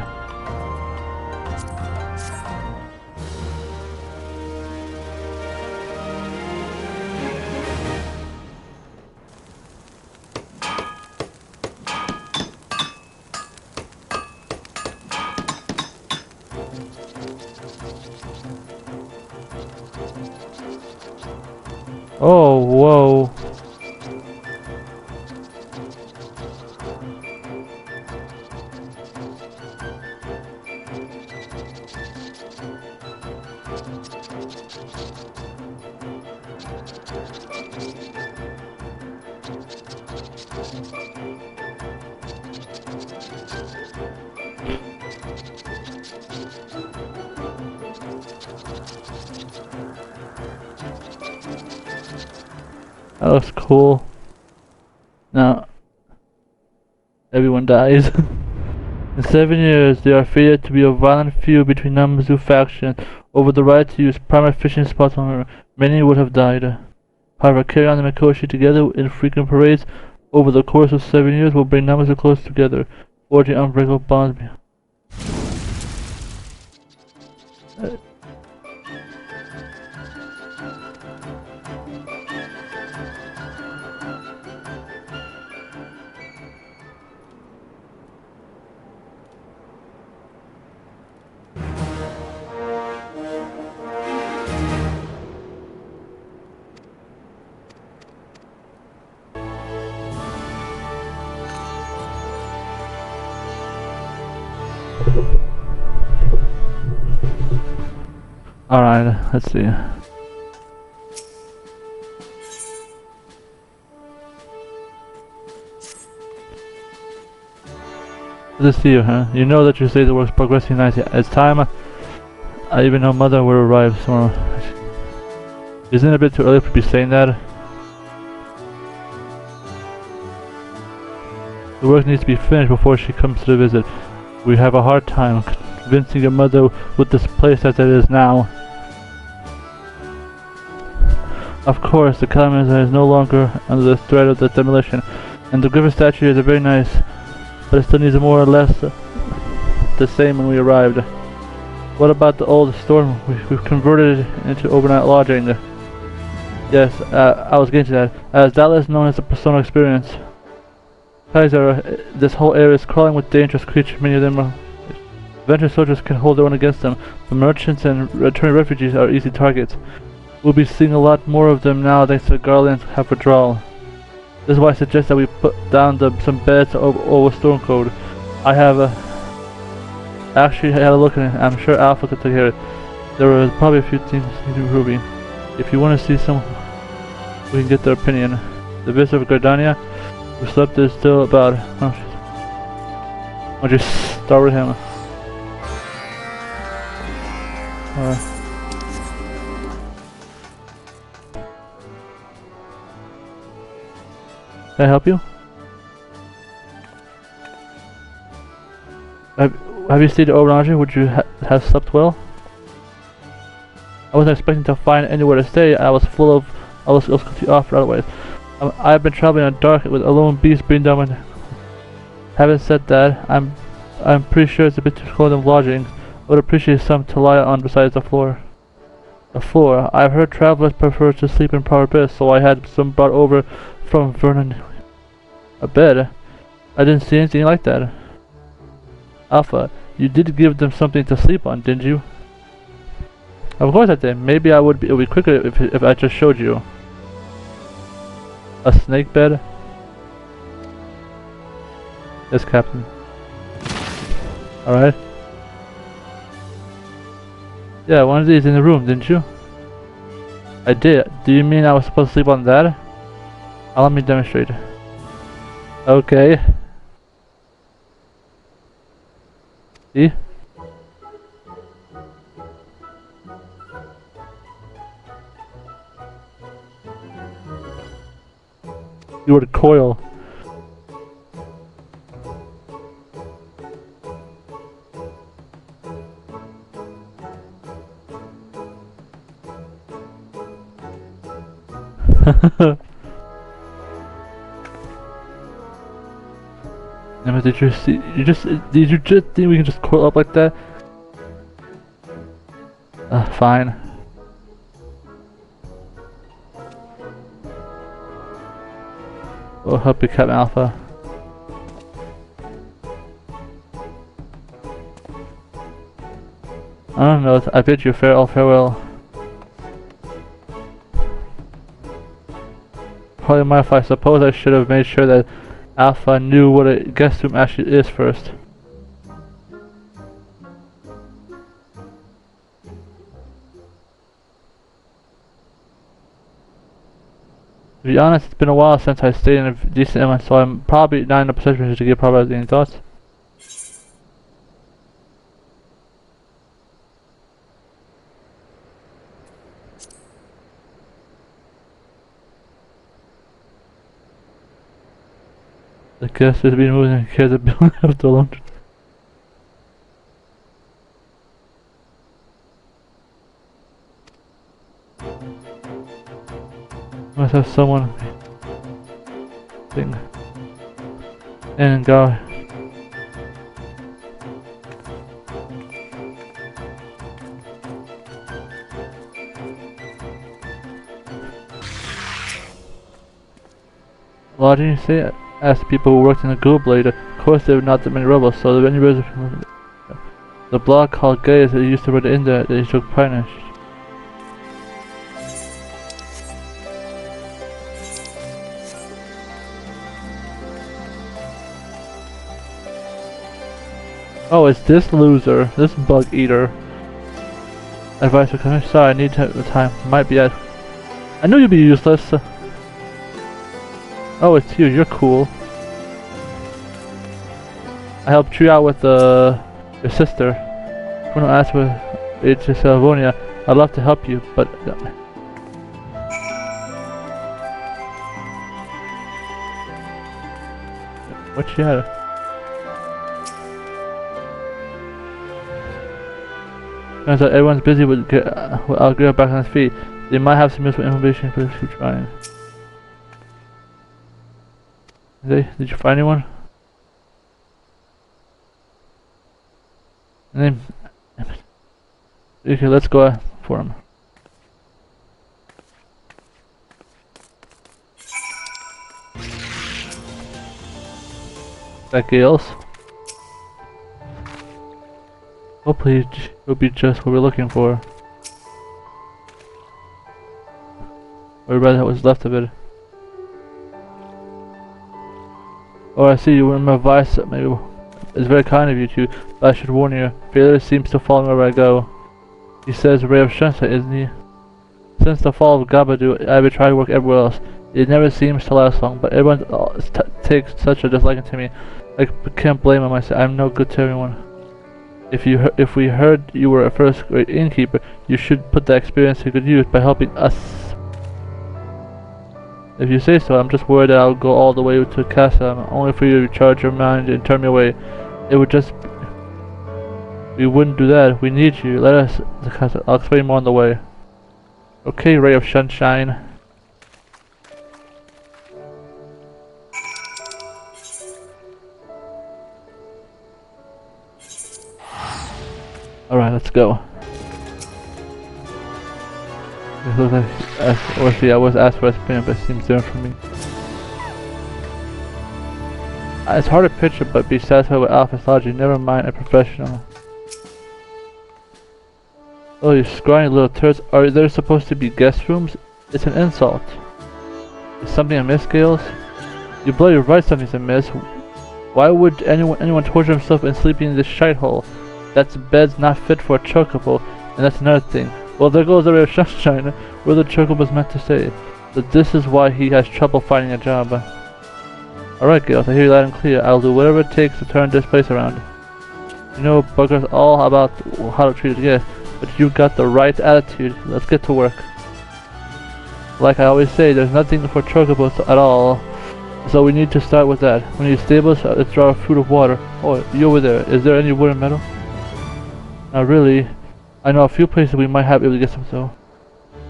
Oh, whoa. That looks cool. Now, everyone dies. In 7 years, there are fated to be a violent feud between Namazu factions over the right to use primary fishing spots on her. Many would have died. However, Kenan and Mikoshi together in frequent parades over the course of 7 years will bring Namazu close together, forging unbreakable bonds. Alright, let's see. Good to see you, huh? You know that you say the work's progressing nicely. It's time I even know Mother will arrive tomorrow. Isn't it a bit too early to be saying that? The work needs to be finished before she comes to the visit. We have a hard time convincing your mother with this place as it is now. Of course, the Calamity is no longer under the threat of the demolition, and the Griffin statue is very nice, but it still needs more or less the same when we arrived. What about the old storm? We've converted it into overnight lodging. Yes, I was getting to that. As doubtless known as a personal experience. Kaiser, this whole area is crawling with dangerous creatures. Many of them are adventurous soldiers can hold their own against them, but merchants and returning refugees are easy targets. We'll be seeing a lot more of them now thanks to Garland's half withdrawal. This is why I suggest that we put down some beds over storm code. I have actually had a look at it. I'm sure Alpha could take care of it. There were probably a few things improving. If you want to see some, we can get their opinion. The visitor of Gardania, who slept there still about. I'll just start with him. Can I help you? Have you stayed overnight? Would you have slept well? I wasn't expecting to find anywhere to stay. I was completely off otherwise. I've been traveling in the dark with a lone beast being down my. Having said that, I'm pretty sure it's a bit too cold in lodging. I would appreciate some to lie on besides the floor. The floor. I've heard travelers prefer to sleep in proper beds, so I had some brought over from Vernon. A bed? I didn't see anything like that. Alpha, you did give them something to sleep on, didn't you? Of course I did. Maybe it would be quicker if I just showed you. A snake bed? Yes, Captain. Alright. Yeah, one of these in the room, didn't you? I did. Do you mean I was supposed to sleep on that? Let me demonstrate. Okay. See? You were the coil. Emma, did you see? Did you just think we can just coil up like that? Fine. We'll help you, Captain Alpha. I don't know. I bid you farewell. Probably my fault. I suppose I should have made sure that Alpha knew what a guest room actually is first. To be honest, it's been a while since I stayed in a decent amount, so I'm probably not in a position to give probably any thoughts. The guest is being moved and carries the building up to London. Must have someone thing and go. Why didn't you say it? Asked people who worked in the Ghoul Blade. Of course there were not that many rebels, so the any the blog called Gaze that used to run in there that he took pride in. Oh, it's this loser, this bug eater. Advice for coming. Sorry, I need the time. Might be at. I knew you'd be useless. Oh, it's you. You're cool. I helped you out with your sister. When I asked with it's Salvonia, I'd love to help you, but. What she had? Turns out everyone's busy with I'll get back on his feet. They might have some useful information for keep trying. Did you find anyone? And then okay, let's go for him. That Gales. Hopefully it'll be just what we're looking for. Or rather what was left of it. Oh, I see you were my advice. Maybe it's very kind of you to, but I should warn you. Failure seems to follow me wherever I go. He says Ray of Sunshine, isn't he? Since the fall of Gabadu, I've been trying to work everywhere else. It never seems to last long, but everyone takes such a disliking to me. I can't blame him. I'm no good to everyone. If we heard you were a first-grade innkeeper, you should put that experience to good use by helping us. If you say so, I'm just worried that I'll go all the way to Castle, only for you to recharge your mind and turn me away. It would just... We wouldn't do that. We need you. Let us... I'll explain more on the way. Okay, Ray of Sunshine. Alright, let's go. It looks like I was asked for a spin, but it seems different for me. It's hard to picture, but be satisfied with Alpha's logic, never mind a professional. Oh, you scrawny little turds. Are there supposed to be guest rooms? It's an insult. Is something amiss, Gales? You bloody right something's amiss. Why would anyone torture himself and sleep in this shithole? That bed's not fit for a chocobo, and that's another thing. Well, there goes the Ray of Sunshine, where the chocobo's meant to stay. But this is why he has trouble finding a job. Alright, Gales, I hear you loud and clear. I'll do whatever it takes to turn this place around. You know, Bugger's all about how to treat a guest, but you got the right attitude. Let's get to work. Like I always say, there's nothing for chocobos at all, so we need to start with that. We need stables, let's draw a food of water. Oh, you over there. Is there any wood and metal? Not really. I know a few places we might have able to get some though.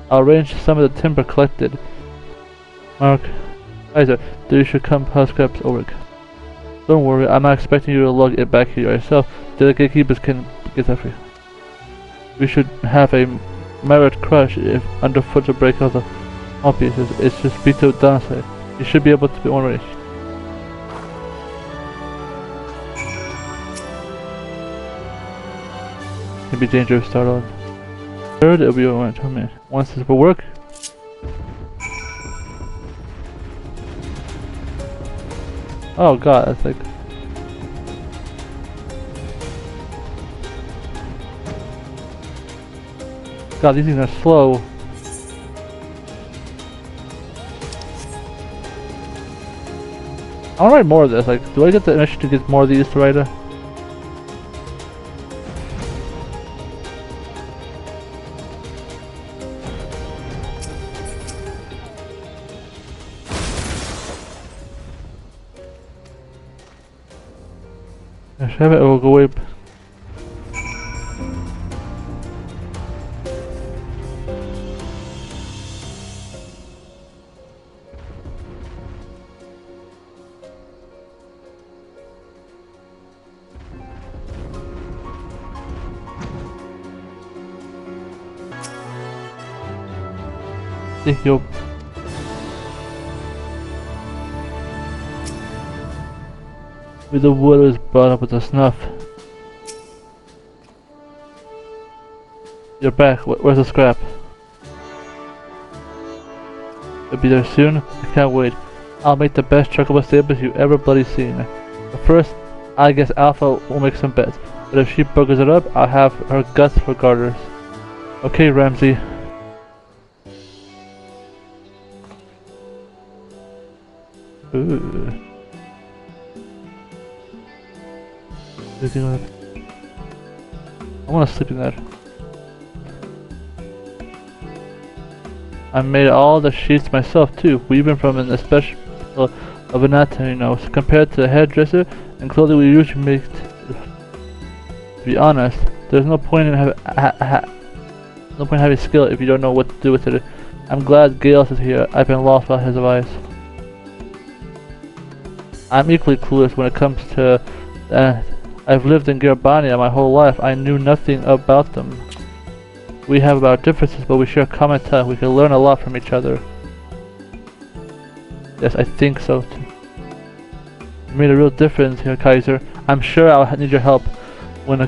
I'll arrange some of the timber collected. Mark, Kaiser, you should come past scraps over. Don't worry, I'm not expecting you to lug it back here yourself. The gatekeepers can get that for you. We should have a merit crush if underfoot to break all the small pieces. It's just be too downside. You should be able to be on reach. Can be dangerous to start on. Third, it'll be around 2 minutes. Once this will work. Oh god, that's like... God, these things are slow. I wanna write more of this. Like, do I get the mission to get more of these to write? I should have it, it will go away. Thank you. With the wood is brought up with a snuff. You're back. Where's the scrap? It'll be there soon. I can't wait. I'll make the best chocobo stables you ever bloody seen. But first, I guess Alpha will make some beds. But if she buggers it up, I'll have her guts for garters. Okay, Ramsey. Ooh. I want to sleep in that. I made all the sheets myself too, weaving from an special of anatomy notes. Compared to the hairdresser and clothing we usually make. To be honest, there's no point in having skill if you don't know what to do with it. I'm glad Gales is here. I've been lost without his advice. I'm equally clueless when it comes to I've lived in Gerbania my whole life. I knew nothing about them. We have our differences, but we share a common tongue. We can learn a lot from each other. Yes, I think so too. You made a real difference here, Kaiser. I'm sure I'll need your help when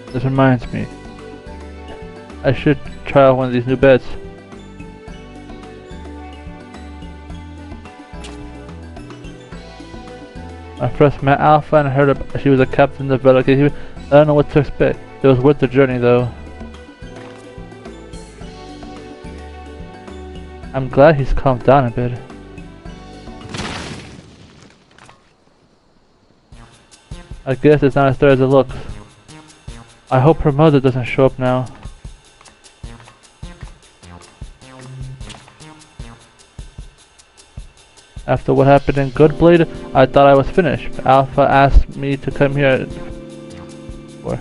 This reminds me. I should try out one of these new beds. I first met Alpha and heard she was a captain of Relic. I don't know what to expect. It was worth the journey though. I'm glad he's calmed down a bit. I guess it's not as dirty as it looks. I hope her mother doesn't show up now. After what happened in Goodblade, I thought I was finished. Alpha asked me to come here for.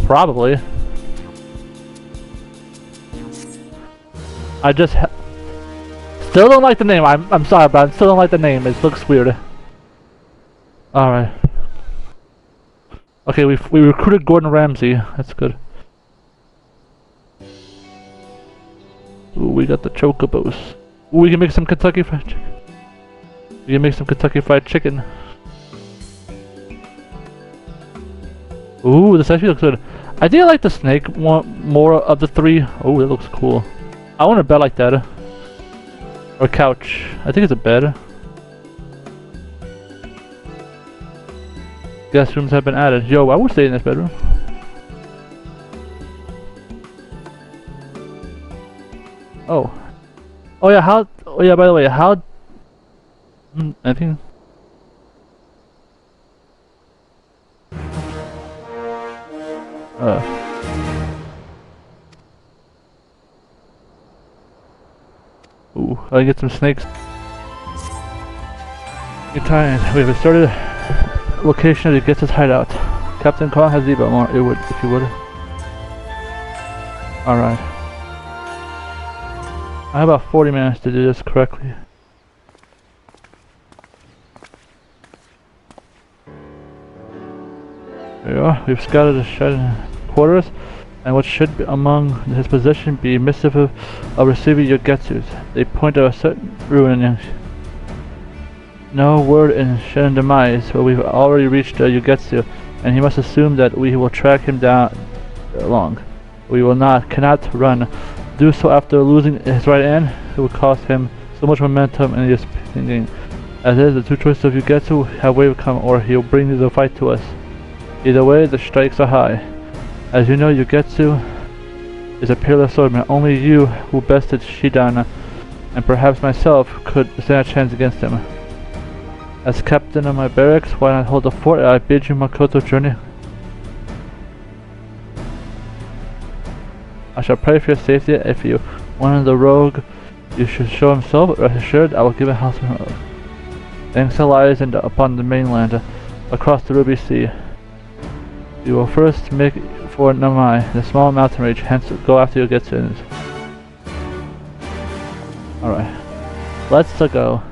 Probably. I just still don't like the name. I'm sorry, but I still don't like the name. It looks weird. All right. Okay, we recruited Gordon Ramsay. That's good. Ooh, we got the chocobos. Ooh, we can make some Kentucky Fried Chicken. We can make some Kentucky Fried Chicken. Ooh, this actually looks good. I think I like the snake one more of the three. Oh, that looks cool. I want a bed like that. Or a couch. I think it's a bed. Guest rooms have been added. Yo, I would stay in this bedroom. Oh. Oh yeah, how... Oh yeah, by the way, how... I think... Ooh, I can get some snakes. Good time. We have started location to get his hideout. Captain Kong has Zeba more. It would, if you would. Alright. I have about 40 minutes to do this correctly. There you are. We've scouted the shed quarters, and what should be among his possession be missive of receiving your getsus. They point to a certain ruin. No word in Shen demise, but we've already reached Yugetsu, and he must assume that we will track him down along. We will not, cannot run. Do so after losing his right hand. It will cost him so much momentum in this game. As is, the two choices of Yugetsu have way come, or he'll bring the fight to us. Either way, the stakes are high. As you know, Yugetsu is a peerless swordsman. Only you, who bested Shidana, and perhaps myself, could stand a chance against him. As captain of my barracks, why not hold the fort? I bid you Makoto journey. I shall pray for your safety. If you want the rogue, you should show himself. Rest assured, I will give a house from her. Thanks lies upon the mainland, across the Ruby Sea. We will first make for Namai, the small mountain range, hence go after you get to it. Alright. Let's go.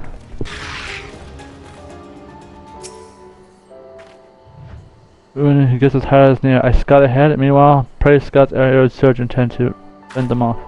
When he gets as high as near, I scout ahead. Meanwhile, pray Scott's aerial surge intend to fend them off.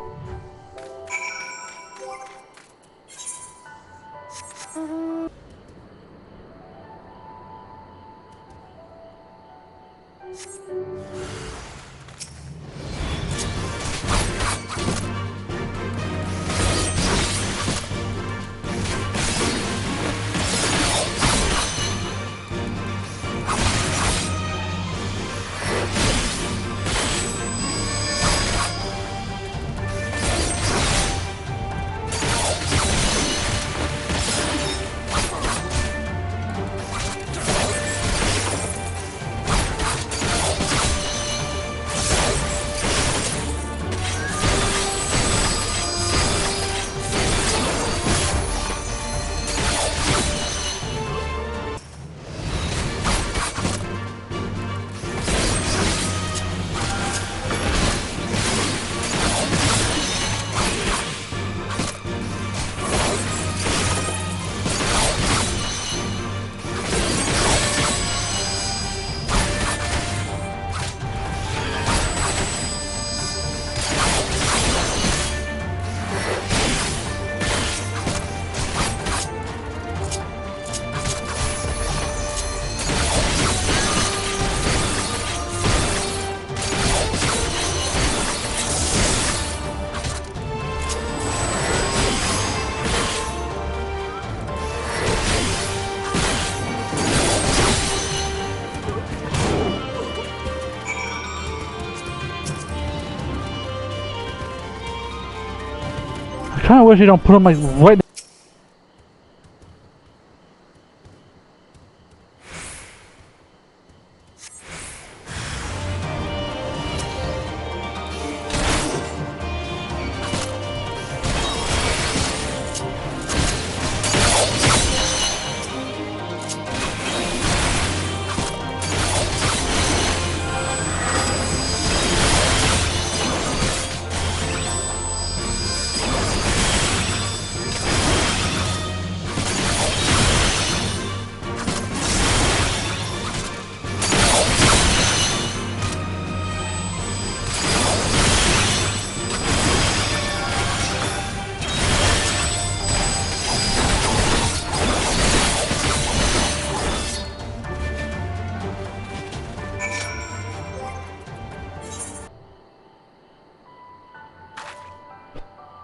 kinda wish you don't put them like right.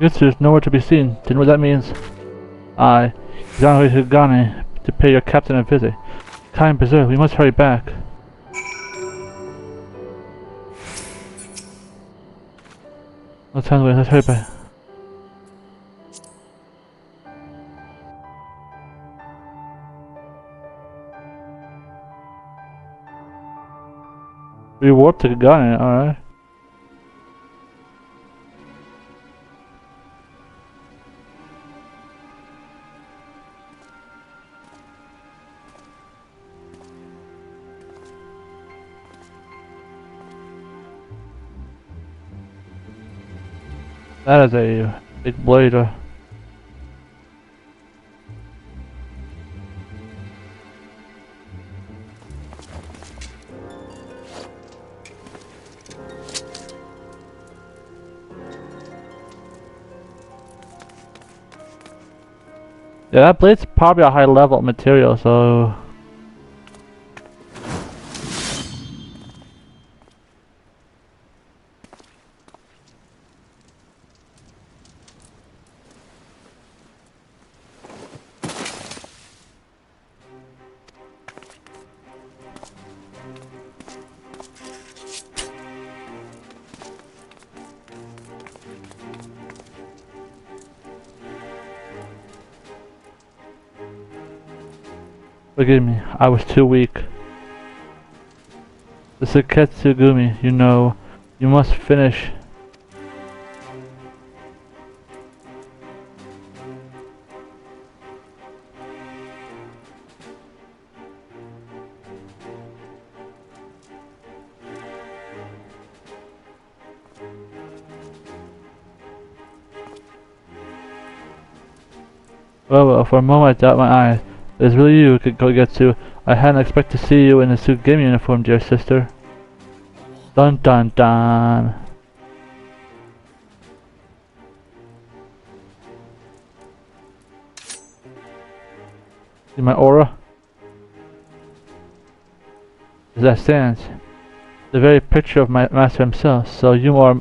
Yutsu is nowhere to be seen. Do you know what that means? He's on his way to Gane to pay your captain a visit. Kind Berserk, we must hurry back. No time to wait, let's hurry back. We warped to Gane, alright. That is a big blade. Yeah, that blade's probably a high level material, so... Forgive me, I was too weak. The Seketsugumi, you know, you must finish. Well, for a moment I doubt my eyes. It is really you, Kogetsu. I hadn't expected to see you in a Tsugimi uniform, dear sister. Dun dun dun. See my aura? As that stands, the very picture of my master himself. So you are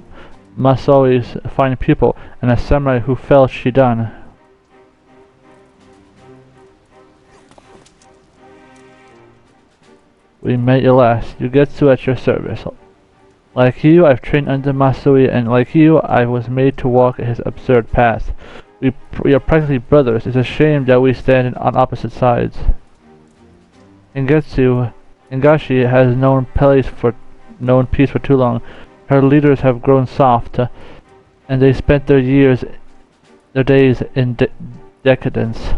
Masao's fine pupil, and a samurai who fell Shidan. We met you last. Yugetsu at your service. Like you, I've trained under Masaoe, and like you, I was made to walk his absurd path. We are practically brothers. It's a shame that we stand on opposite sides. Ingashi has known peace for too long. Her leaders have grown soft, and they spent their days in decadence.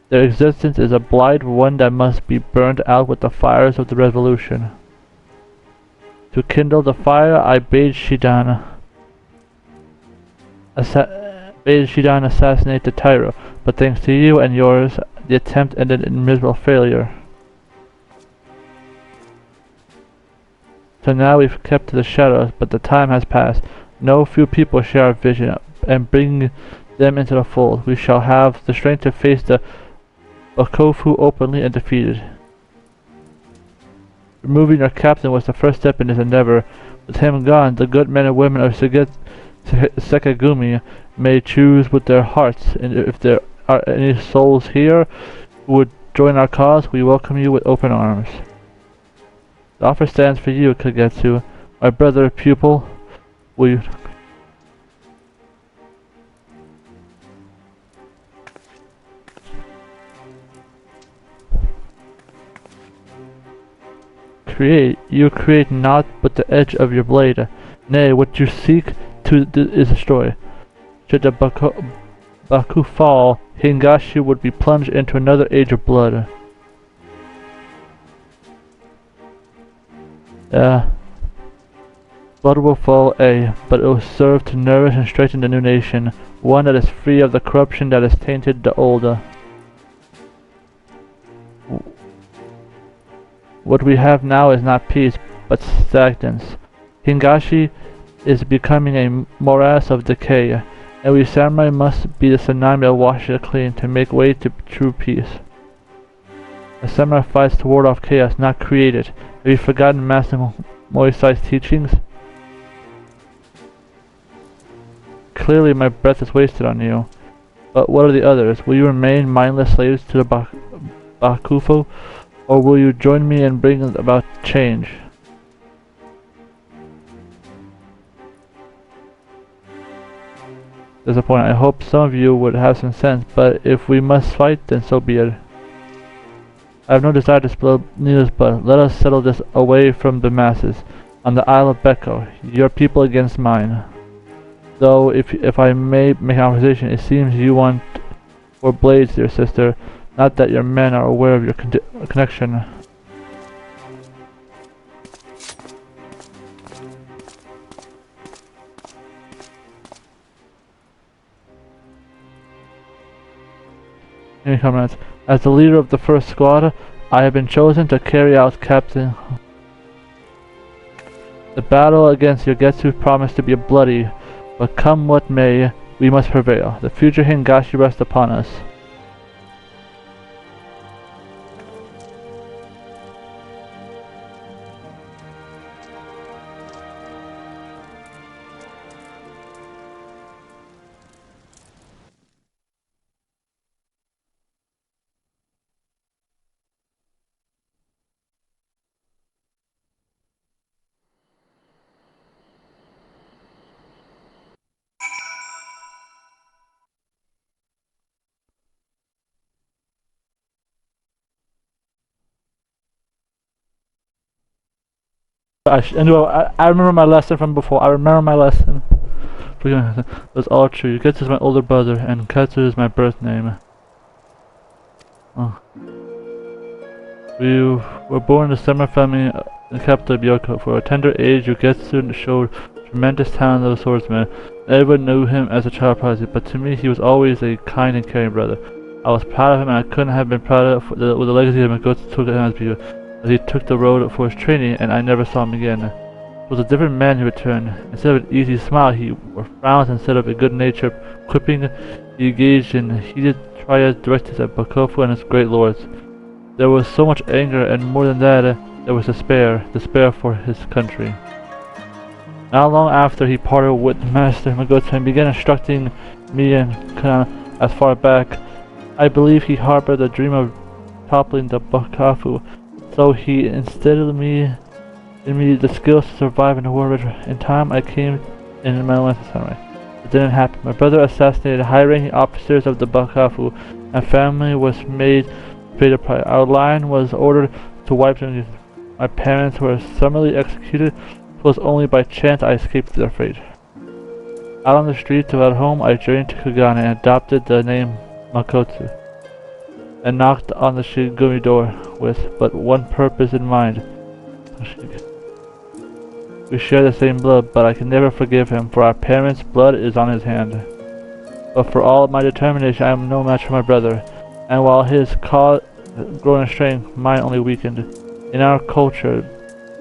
Their existence is a blind one that must be burned out with the fires of the revolution. To kindle the fire, I bade Shidan assassinate the Tyro, but thanks to you and yours, the attempt ended in miserable failure. So now we've kept to the shadows, but the time has passed. No few people share our vision, and bring them into the fold. We shall have the strength to face the Okofu openly and defeated. Removing your captain was the first step in this endeavor. With him gone, the good men and women of Sekigumi may choose with their hearts, and if there are any souls here who would join our cause, we welcome you with open arms. The offer stands for you, Kagetsu, my brother pupil. You create naught but the edge of your blade. Nay, what you seek to is destroy. Should the Baku fall, Hingashi would be plunged into another age of blood. Blood will fall, but it will serve to nourish and strengthen the new nation, one that is free of the corruption that has tainted the old. What we have now is not peace, but stagnance. Hingashi is becoming a morass of decay, and we samurai must be the tsunami that washes it clean to make way to true peace. The samurai fights to ward off chaos, not create it. Have you forgotten Master Moisai's teachings? Clearly my breath is wasted on you. But what are the others? Will you remain mindless slaves to the Bakufu? Or will you join me in bringing about change? Disappointed. I hope some of you would have some sense, but if we must fight, then so be it. I have no desire to spill needless blood. Let us settle this away from the masses. On the Isle of Beko, your people against mine. Though, if I may make conversation, it seems you want for blades, dear sister. Not that your men are aware of your connection. Any comments? As the leader of the first squad, I have been chosen to carry out Captain. The battle against Yogetsu promised to be bloody, but come what may, we must prevail. The future Hingashi rests upon us. I remember my lesson from before. I remember my lesson. That's all true. Yogetsu is my older brother, and Katsu is my birth name. Oh. We were born in the summer family in the capital of Yoko. For a tender age, Yogetsu showed tremendous talent as a swordsman. Everyone knew him as a child prodigy, but to me he was always a kind and caring brother. I was proud of him, and I couldn't have been prouder with the legacy that Yogetsu took at his view. As he took the road for his training, and I never saw him again. It was a different man who returned. Instead of an easy smile, he wore frowns. Instead of a good-natured quipping, he engaged in heated triads directed at Bakufu and his great lords. There was so much anger, and more than that, there was despair for his country. Not long after he parted with Master Magoto and began instructing me and Kenan as far back, I believe he harbored the dream of toppling the Bakufu. So he instilled in me the skills to survive in the war. In time, I came in my own samurai. It didn't happen. My brother assassinated high-ranking officers of the Bakufu, and family was made fate of pride. Our line was ordered to wipe them. My parents were summarily executed. It was only by chance I escaped their fate. Out on the streets without home, I journeyed to Kagane and adopted the name Makoto, and knocked on the Shigumi door with but one purpose in mind. We share the same blood, but I can never forgive him, for our parents' blood is on his hand. But for all of my determination, I am no match for my brother, and while his cause grown in strength, mine only weakened. In our culture,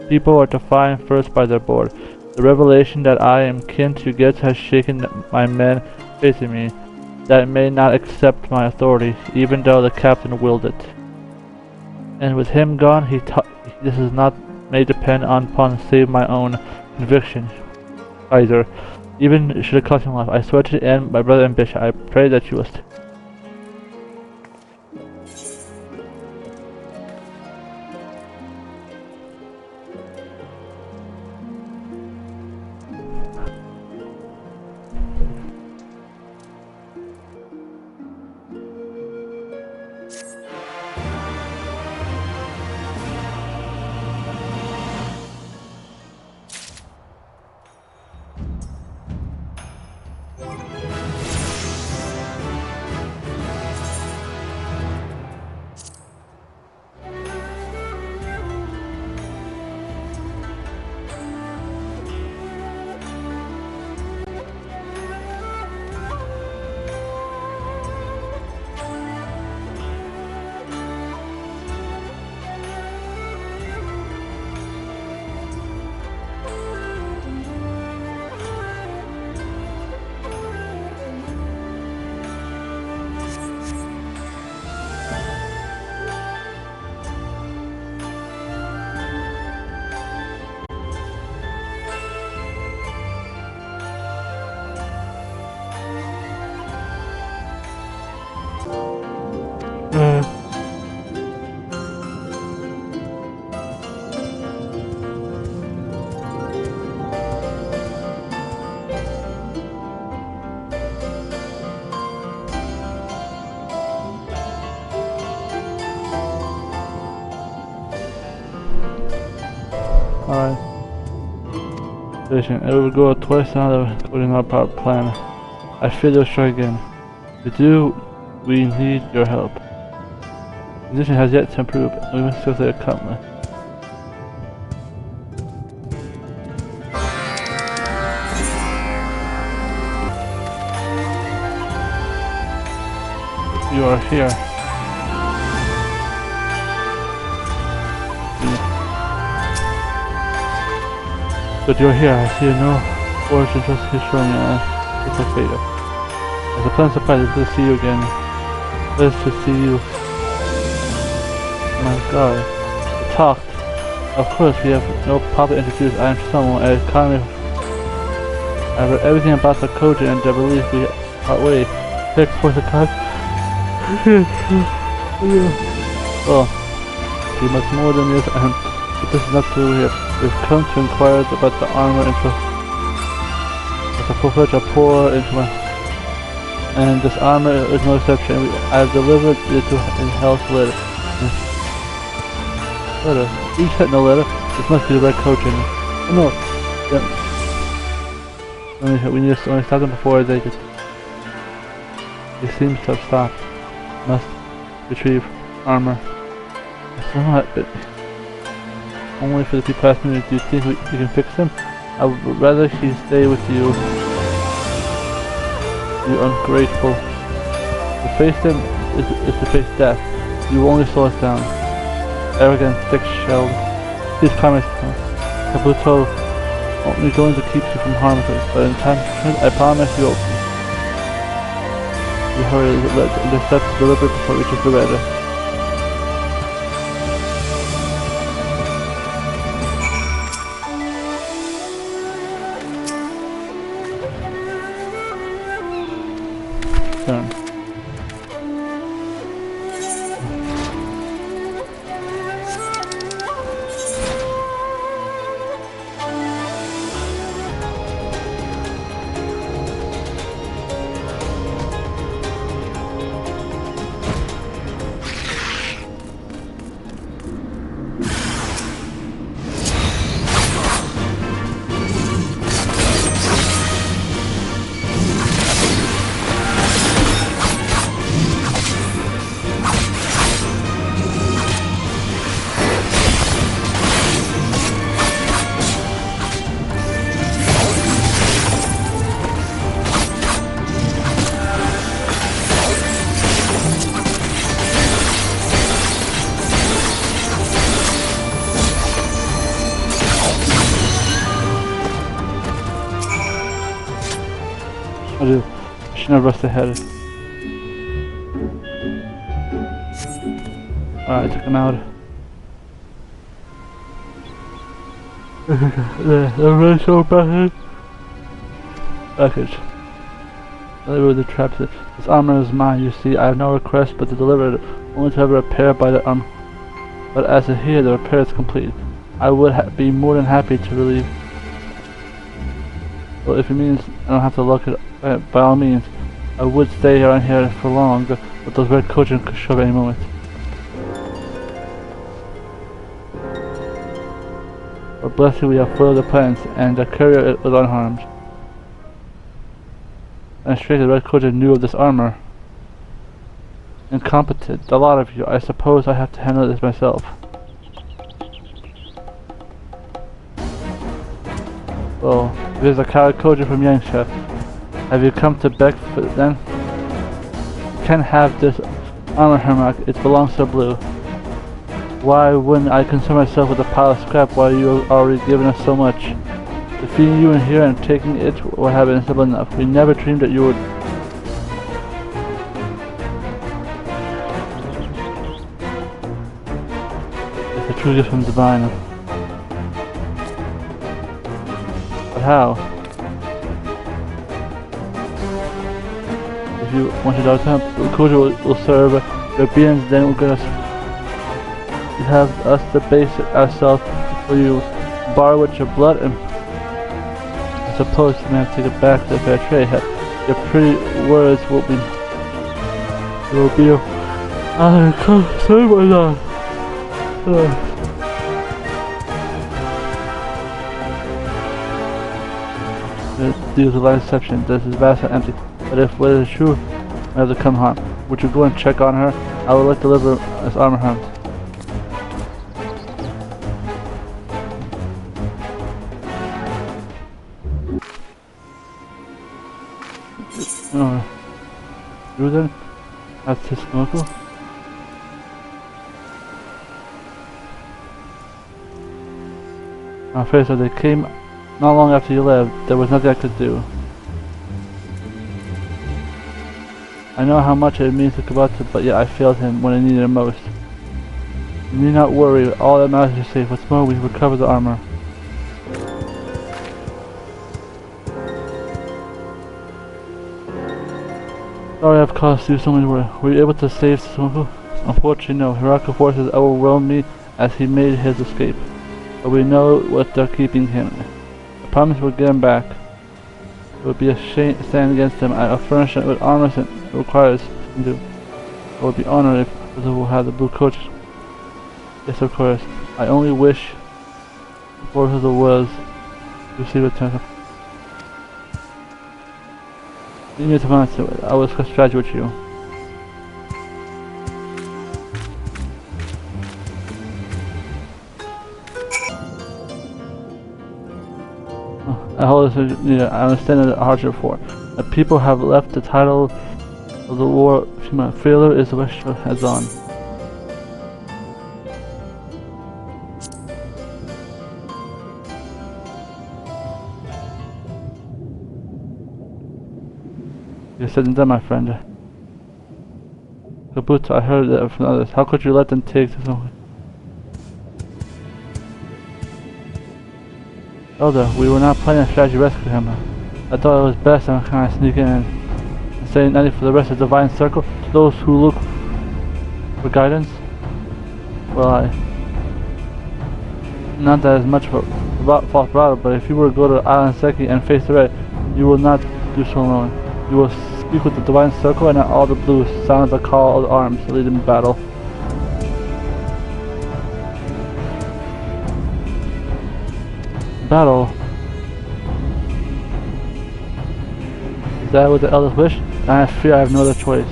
people are defined first by their board. The revelation that I am kin to Getsu has shaken my men facing me, that may not accept my authority, even though the captain willed it. And with him gone, this is not may depend upon save my own conviction. Kaiser, even should it cost him life, I swear to end my brother's ambition. I pray that you will Alright. It will go twice now according to our power plan. I fear they'll strike again. To do, we need your help. The condition has yet to improve, and we must still say a countless. You are here. But you're here. I see no fortune just to show me it's a fate. As a pleasant surprise to see you again. Pleased to see you. Oh my god. We talked. Of course we have no problem to introduce. I am someone at economy. I read everything about the Koji and I believe we part ways. Take for the cut. Well, be much more than this, and this is not true here. We've come to inquire about the armor into a full-fledged pour into my, and this armor is no exception. I have delivered it to in Hell's letter. You sent no letter. This must be the red coach in it. Oh no. Yeah. We need to only stop them before they get. He seems to have stopped. Must retrieve armor. Somewhat, but only for the people asking me, do you think we can fix him? I would rather he stay with you. You ungrateful. To face him is to face death. You only slow us down. Arrogant, thick-shelled. Please promise him. Kabuto only going to keep you from harm to us, but in time, I promise you will. You hurry, let the steps deliver before it reaches the red. Turn. I do. I should never rust ahead. Alright, took him out. The red so bad. Package. Deliver the traps. This armor is mine, you see. I have no request but to deliver it, only to have it repaired by the But as of here, the repair is complete. I would be more than happy to relieve. Well, if it means I don't have to look at it, by all means, I would stay around here for long, but those red coaches could show up at any moment. But bless you, we have further plans, and the courier was unharmed. And straight the red coaches knew of this armor. Incompetent, a lot of you. I suppose I have to handle this myself. Well, there's a coward Koji from Yangsha. Have you come to beg for it then? You can't have this armor, Hermok. It belongs to Blue. Why wouldn't I concern myself with a pile of scrap while you have already given us so much? Defeating you in here and taking it would have been simple enough. We never dreamed that you would. It's a true gift from Divine. But how? If you want to doubt him, Koji will serve your beings, then we're gonna have us debase ourselves before you borrow with your blood, and I suppose you may have to take it back to the fair trade. Your pretty words will be I can't say what that. deals with light deception. This is vast and empty. But if what is true, I have to come harm. Would you go and check on her? I would like to deliver this armor harm. You then? That's his uncle? I'm afraid so. They came not long after you left. There was nothing I could do. I know how much it means to Kabuto, but yet I failed him when I needed him most. You need not worry. All that matters is safe. What's more, we recovered the armor. Sorry I've caused you so much worry. Were you able to save Sunko? Unfortunately, no. Hiraka forces overwhelmed me as he made his escape. But we know what they're keeping him. I promise we'll get him back. It would be a shame to stand against him. I'll furnish it with armor it requires to do. I would be honored if we will have the blue coach. Yes, of course. I only wish the force of the was to receive a Tentacle. You need to answer. I will discuss strategy with you. I hold this. I understand the hardship for. The people have left the title of the war. Failure is the wish has on. You said and done, my friend. Kabuto, I heard that from others. How could you let them take this away? Elder, we were not planning a strategy to rescue him. I thought it was best to kind of sneak in and say nothing for the rest of the Divine Circle. To those who look for guidance, well, not that as much of a false bravado, but if you were to go to Island Seki and face the red, you will not do so alone. You will speak with the Divine Circle and all the blues sound the call of the arms to lead in battle. Battle? Is that what the elders wish? I fear I have no other choice.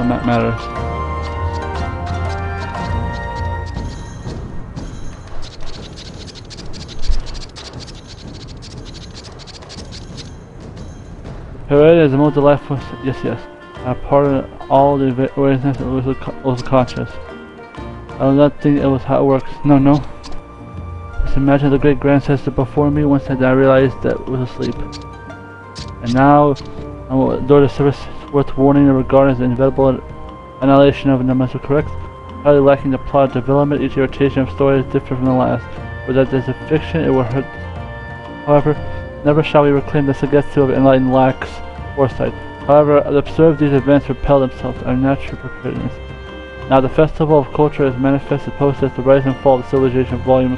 That matters. Parade is the most delightful. Yes. I pardon all the awareness that was conscious. I do not think it was how it works. No. Just imagine the great grandsister before me. Once I realized that it was asleep. And now, I will adore the service worth warning regarding the inevitable annihilation of numbers are correct. Highly lacking the plot development, each iteration of story is different from the last. For that as a fiction, it will hurt. However, never shall we reclaim the sagacity of enlightened lacks foresight. However, observe these events repel themselves, our natural preparedness. Now the festival of culture is manifested post as the rise and fall of civilization volume.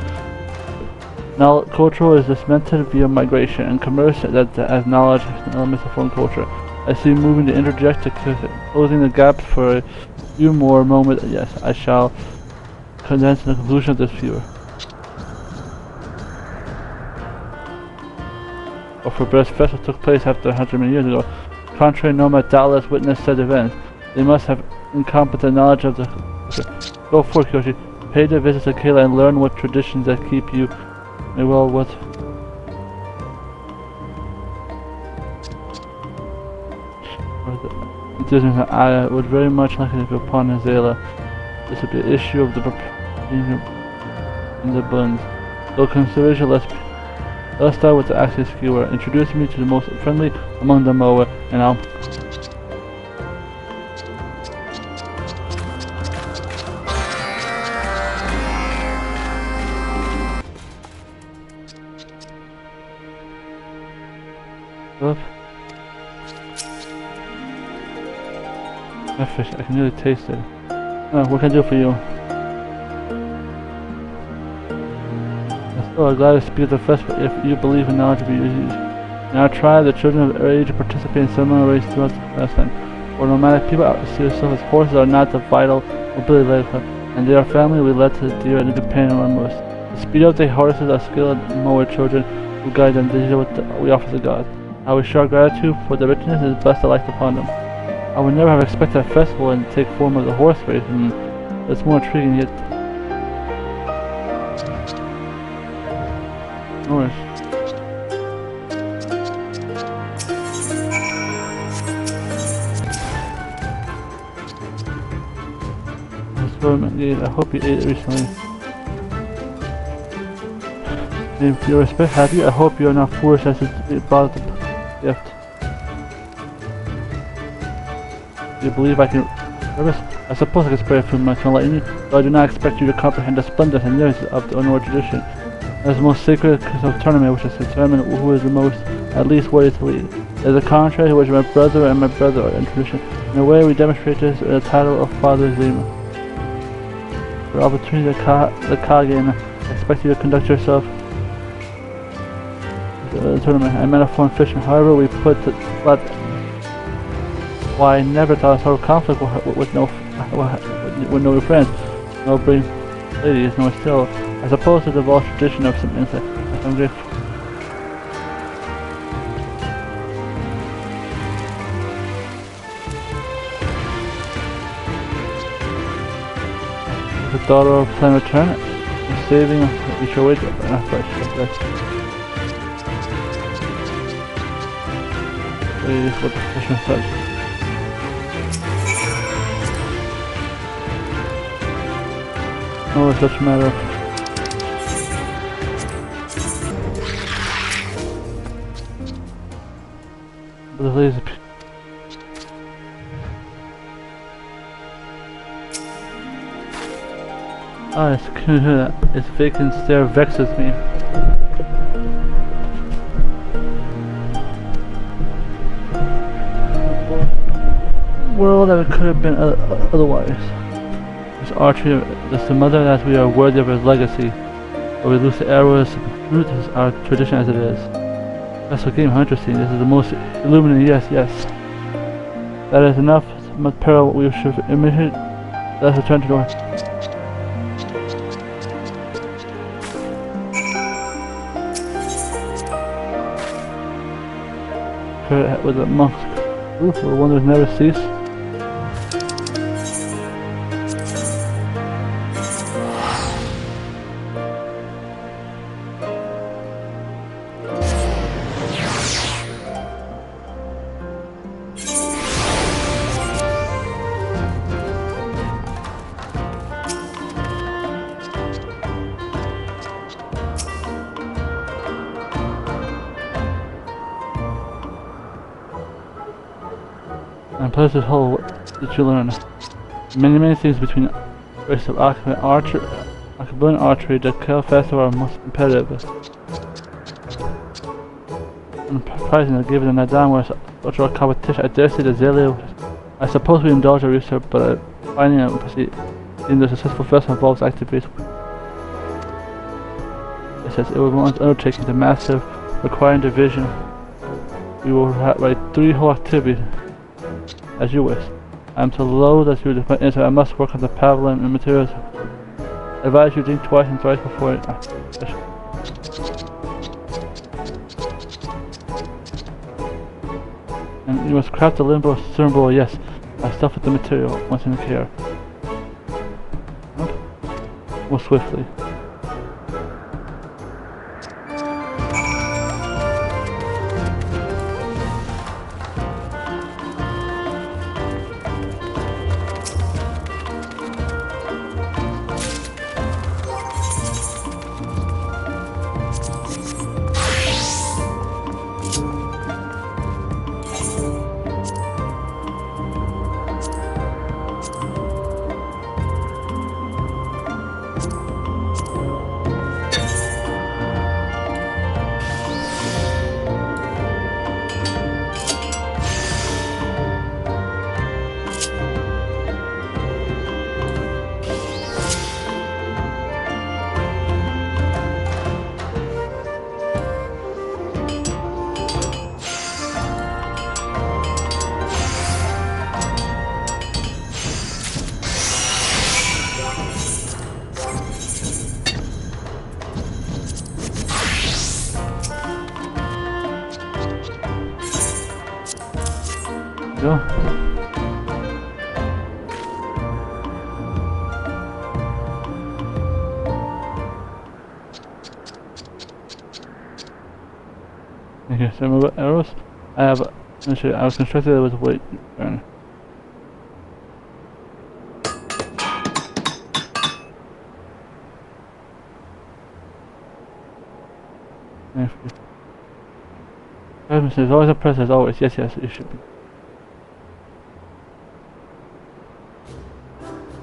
Now cultural is dismented via migration and commerce that as knowledge elements of foreign culture. I see moving to interject, closing the gap for a few more moments. Yes, I shall condense the conclusion of this viewer. Or for Breast Festival took place after 100 many years ago. Contrary nomad doubtless witnessed said events. They must have incompetent knowledge of the Go forth, Kyoshi. Pay the visit to Kayla and learn what traditions that keep you well what I would very much like it if upon Azela. This would be an issue of the in the buns. So consideration let's start with the Axis viewer. Introduce me to the most friendly among the Moa and I'll up. My fish, I can really taste it. What can I do for you? So I'm glad to speak at the festival if you believe in knowledge of your users. Now try the children of age to participate in similar races throughout the pastime. For nomadic people see themselves as horses are not the vital mobility led and they are family we led to the deer and the companion on most. To speed up the horses are skilled mower children who guide them. This is what we offer to God. I will show our gratitude for the richness and bless the life upon them. I would never have expected a festival and take form of the horse race, and it's more intriguing yet. No worries. I hope you ate it recently. With your respect, have you? I hope you are not foolish as to brought the gift. Do you believe I can service? I suppose I can spare a few months to enlighten you, but I do not expect you to comprehend the splendors and years of the Honor tradition. As the most sacred of tournament which is to determine who is the most, at least worthy to lead. As a contrary to which my brother and my brother are in tradition. In a way we demonstrate this in the title of Father Zima. For opportunity the Kage and I expect you to conduct yourself the tournament. I metaphor and fishing. However, we put the flat. Why I never thought of sort of conflict with no friends, no brave ladies, no still. I suppose to the evolved tradition of some insight. I'm grateful. The daughter of Planet Return is saving we shall wait is what the question says. No such matter. But the laser it's can you hear that? Its vacant stare vexes me. World that it could have been otherwise. This archery, this the mother that we are worthy of his legacy, but we lose the arrows of truth is our tradition as it is. That's what game hunter scene. This is the most illuminating. Yes. That is enough. Much peril we should imitate. Let's return to the door. With the monk's roof, the wonders never cease. And plus this whole, what did you learn? Many things between races of Archibald and archery, the Kel Festival are most competitive. Unsurprisingly, given the Nadam was ultra competition, I dare say the Zelia. I suppose we indulge our research, but finding and proceed in the successful festival involves activities. It says it was once undertaking the massive requiring division. We will write 3 whole activities as you wish. I am so low that you define it, I must work on the pavilion and materials. I advise you think twice and thrice before it. And you must craft the limbo symbol, yes. I stuff with the material once in care. More swiftly. Go. Okay, so move arrows. I was constructed with weight burner. There's always a press as always. Yes, it should be.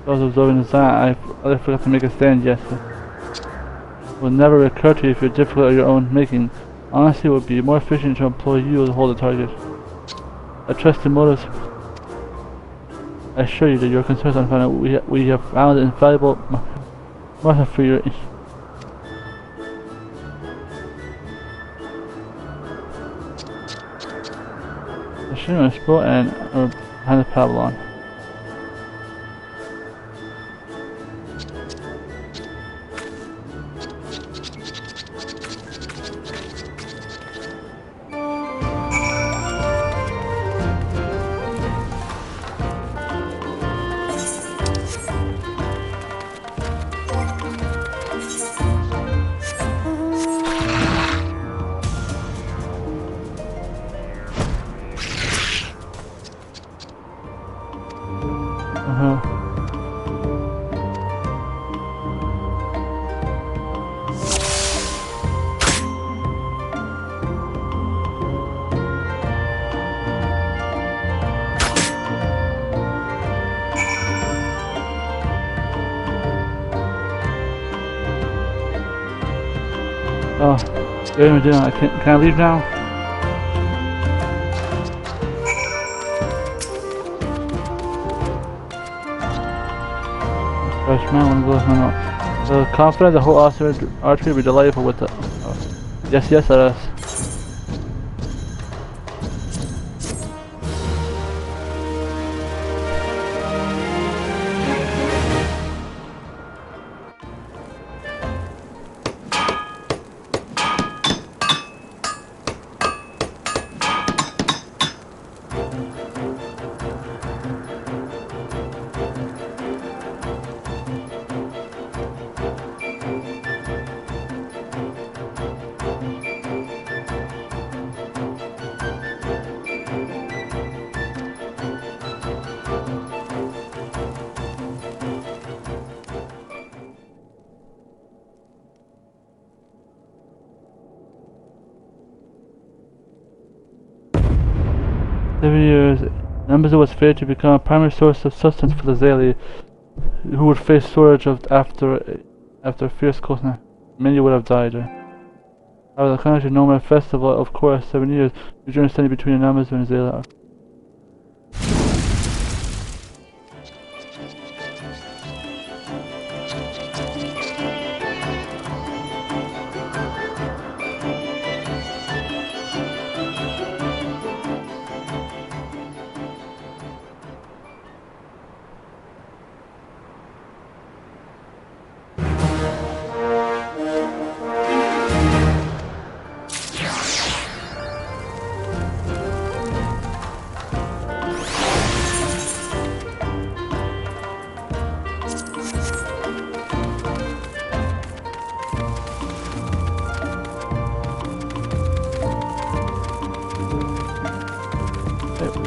I was observing the sign. I forgot to make a stand. Yes. It will never occur to you if you're difficult of your own making. Honestly, it would be more efficient to employ you to hold the target. I trust the motives. I assure you that your concerns are found. We have found an invaluable method for your. The shooter is sport and behind the pavilion. Oh, what am I doing? Can I leave now? Fresh man, one goes on. So confident the whole archery will be delightful with the. Yes, let us. Years Nemesis was fated to become a primary source of sustenance for the Zali, who would face shortage of after fierce coldness. Many would have died. However, the country Nomad Festival, of course, 7 years, the journey standing between the Nemesis and Zala.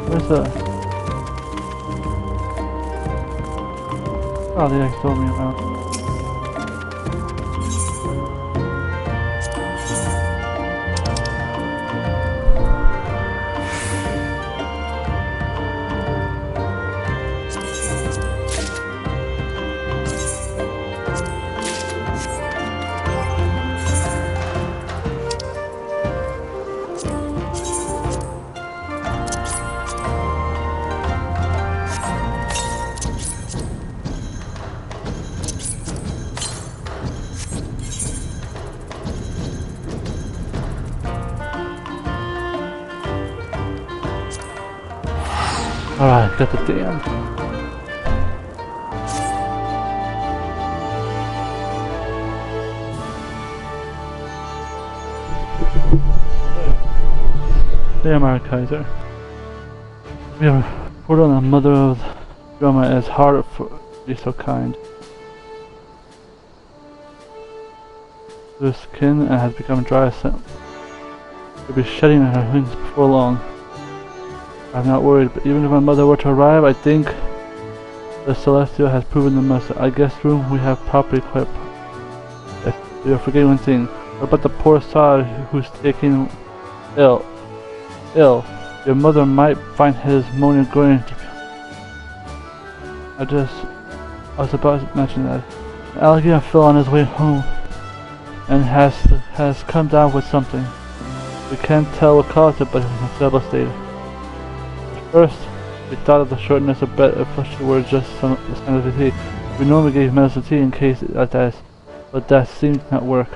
Where's the... Oh, they actually told me about... Alright, got the damn. Damn our Kaiser. We have put on the mother of the drama as hard for to be so kind. Her skin has become dry as she'll be shedding her wings before long. I'm not worried, but even if my mother were to arrive, I think the Celestial has proven the mess. I guess room we have properly quite. Yes, you're forgetting one thing. What about the poor sod who's taking ill? Your mother might find his moaning groaning. I was about to mention that. An alligator fell on his way home and has come down with something. We can't tell what caused it, but it's in a stable state. First, we thought of the shortness of breath if flesh were just some sign of fatigue. We normally gave medicine tea in case like that, but that seemed to not work.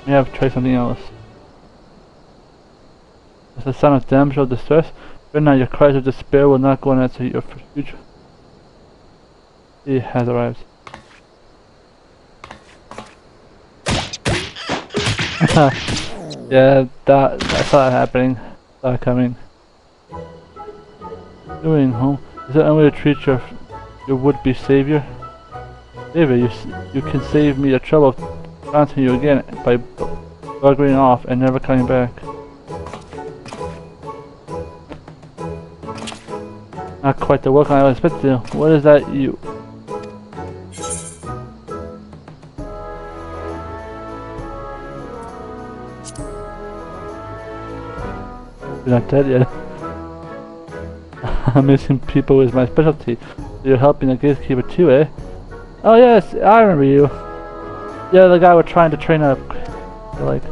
We have to try something else. As the sound of damage or distress, right now your cries of despair will not go unanswered. Your future he has arrived. Yeah, I saw that happening. Saw it coming. Doing home? Is that only way to treat your would-be savior? Savior, you can save me the trouble of taunting you again by buggering off and never coming back. Not quite the welcome I expected. What is that you? You're not dead yet. Missing people is my specialty. You're helping the gatekeeper too, eh? Oh yes, I remember you. Yeah, the guy we're trying to train up. Like,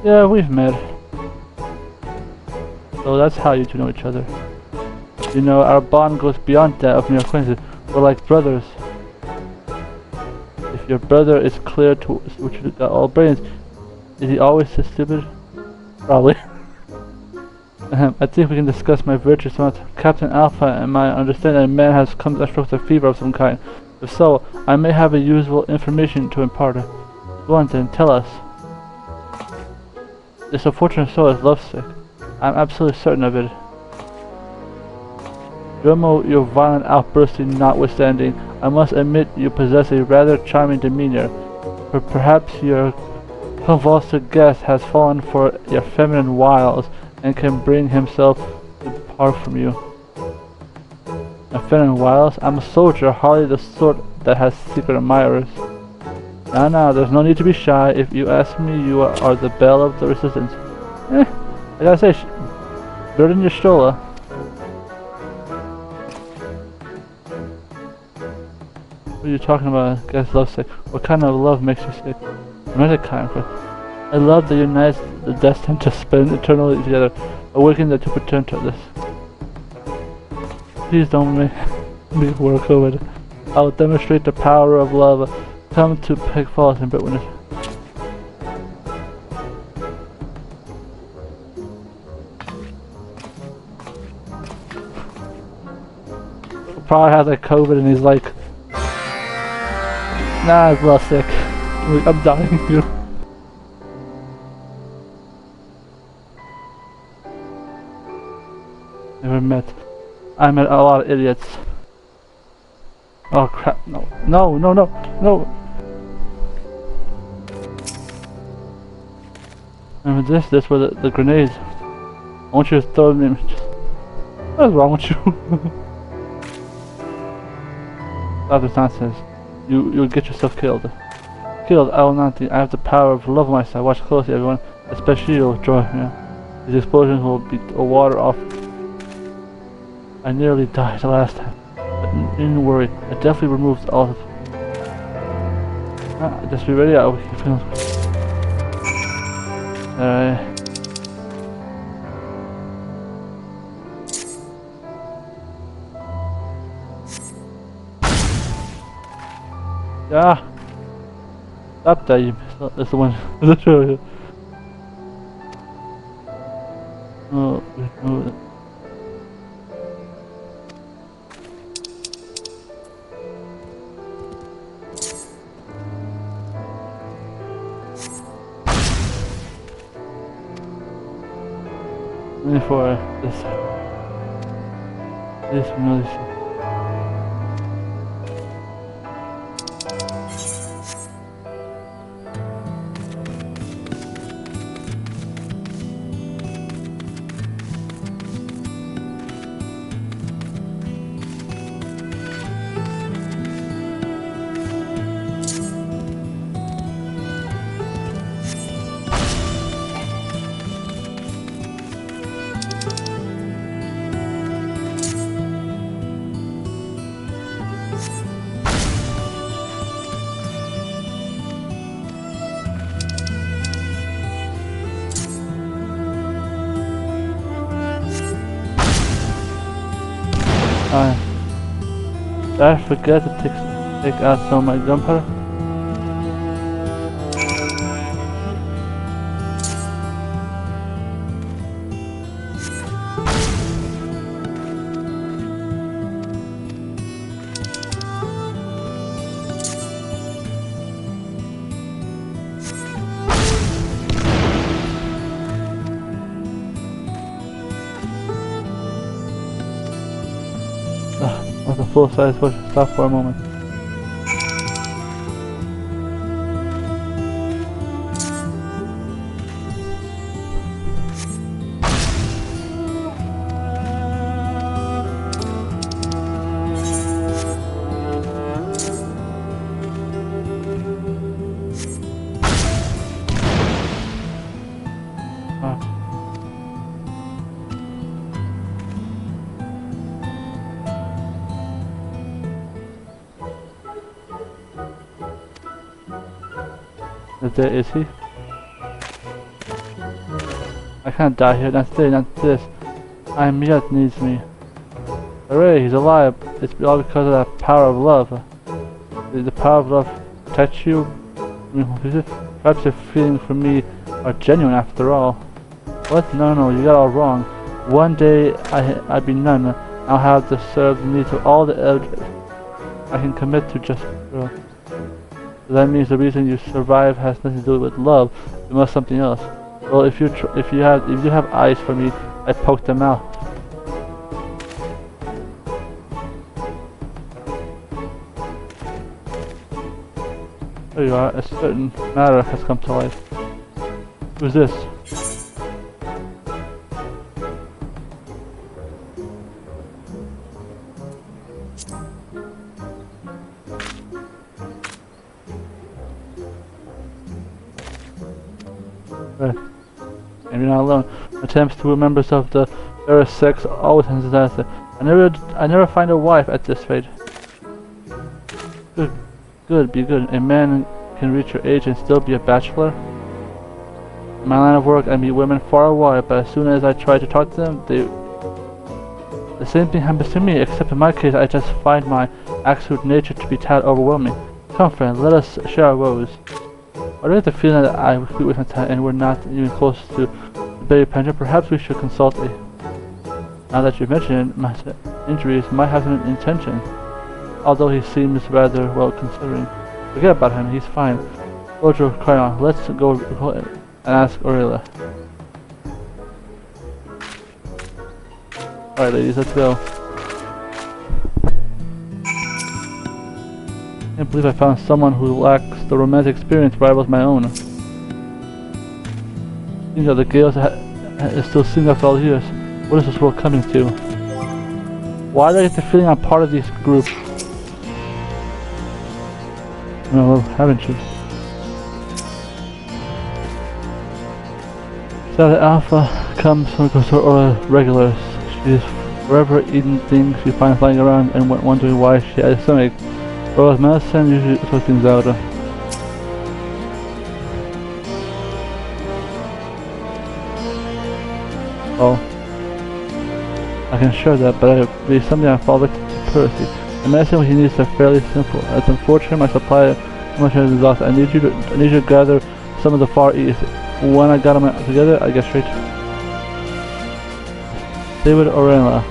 yeah, we've met. So that's how you two know each other. You know, our bond goes beyond that of mere acquaintances. We're like brothers. If your brother is clear to which you got all brains, is he always so stupid? Probably. I think we can discuss my virtues about Captain Alpha and my understanding that a man has come to stroke with a fever of some kind. If so, I may have a useful information to impart. Go on then, tell us. This unfortunate soul is lovesick. I'm absolutely certain of it. Your violent outbursting notwithstanding, I must admit you possess a rather charming demeanor. Perhaps your convulsive guest has fallen for your feminine wiles and can bring himself to part from you. My feminine wiles? I'm a soldier, hardly the sort that has secret admirers. Now, there's no need to be shy. If you ask me, you are the belle of the resistance. I gotta say, better than your stroller. What are you talking about? I guess lovesick. What kind of love makes you sick? Another kind of. I love that unites the destined to spend eternally together, awakening the to return to this. Please don't make me work over it. I will demonstrate the power of love. Come to Peg Falls and bear witness. Probably has like COVID and he's like, nah, I'm less sick. I'm dying here. Never met. I met a lot of idiots. Oh crap, no. Remember this were the grenades. I want you to throw them in. What's wrong with you? Stop this nonsense. You'll get yourself killed. I will not. I have the power of love myself. Watch closely, everyone. Especially you, Joy. Yeah. These explosions will beat the water off. I nearly died the last time. But don't worry. I definitely removed all of. Just be ready. I'll keep feeling. Alright. Yeah. Stop that, you. That's the one. Oh, no. For this really shit. Did I forget to take out some of my gunpowder? With a full size push, stop for a moment. There is he? I can't die here, not this. I'm yet needs me. Hooray, he's alive. It's all because of that power of love. Did the power of love protect you? Perhaps your feelings for me are genuine after all. What? No, you got all wrong. One day I'd be none. I'll have to serve me to all the elders I can commit to just girl. So that means the reason you survive has nothing to do with love. It must something else. Well, if you have eyes for me, I poke them out. There you are. A certain matter has come to life. Who's this? Right. And you're not alone. Attempts to members of the fair sex always ends disaster. I never find a wife at this rate. Be good. A man can reach your age and still be a bachelor. In my line of work, I meet women far away, but as soon as I try to talk to them, the same thing happens to me, except in my case, I just find my absolute nature to be tad overwhelming. Come friend, let us share our woes. I get the feeling that I compete with my time and we're not even close to the baby pension. Perhaps we should consult a... Now that you mention it, my injuries might have an intention. Although he seems rather well considering. Forget about him, he's fine. Ojo, cry on. Let's go and ask Aurelia. Alright ladies, let's go. I can't believe I found someone who lacks the romantic experience rivals my own. Seems that the Gales is still single after all years. What is this world coming to? Why do I get the feeling I'm part of this group? No, well, haven't you? So the Alpha comes from or regulars. She's forever eating things she finds lying around and wondering why she has a stomach. Or as medicine usually sort things out. Oh. I can share that, but it would be something I fall victim to Percy. The medicine what he needs are fairly simple. It's unfortunate my supply of much is exhausted. I need you to gather some of the Far East. When I got them together, I get straight. Stay with Aurelia.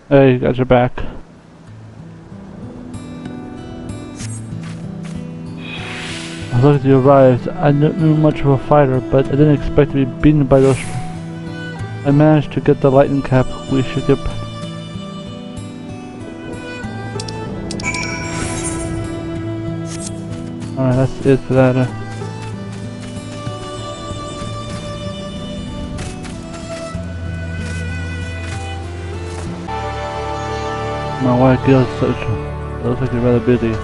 Hey, you guys are back. I looked at you arrived. I knew much of a fighter, but I didn't expect to be beaten by those. I managed to get the lightning cap. We should get. Alright, that's it for that. My white girl's such. It looks like you're rather busy.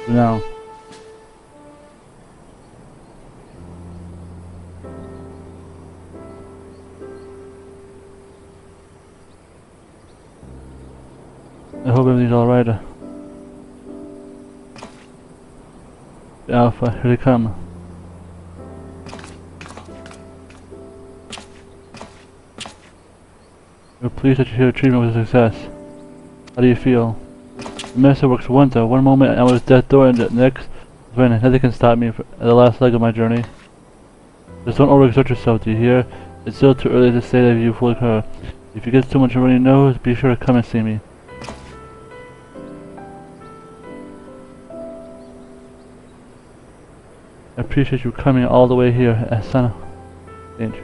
Now. I hope everything's alright. Alpha, here they come. We're pleased that your treatment was a success. How do you feel? The medicine works wonder. One moment I was death door and the next when nothing can stop me at the last leg of my journey. Just don't overexert yourself, do you hear? It's still too early to say that you fully recover. If you get too much runny nose, be sure to come and see me. I appreciate you coming all the way here as son of danger.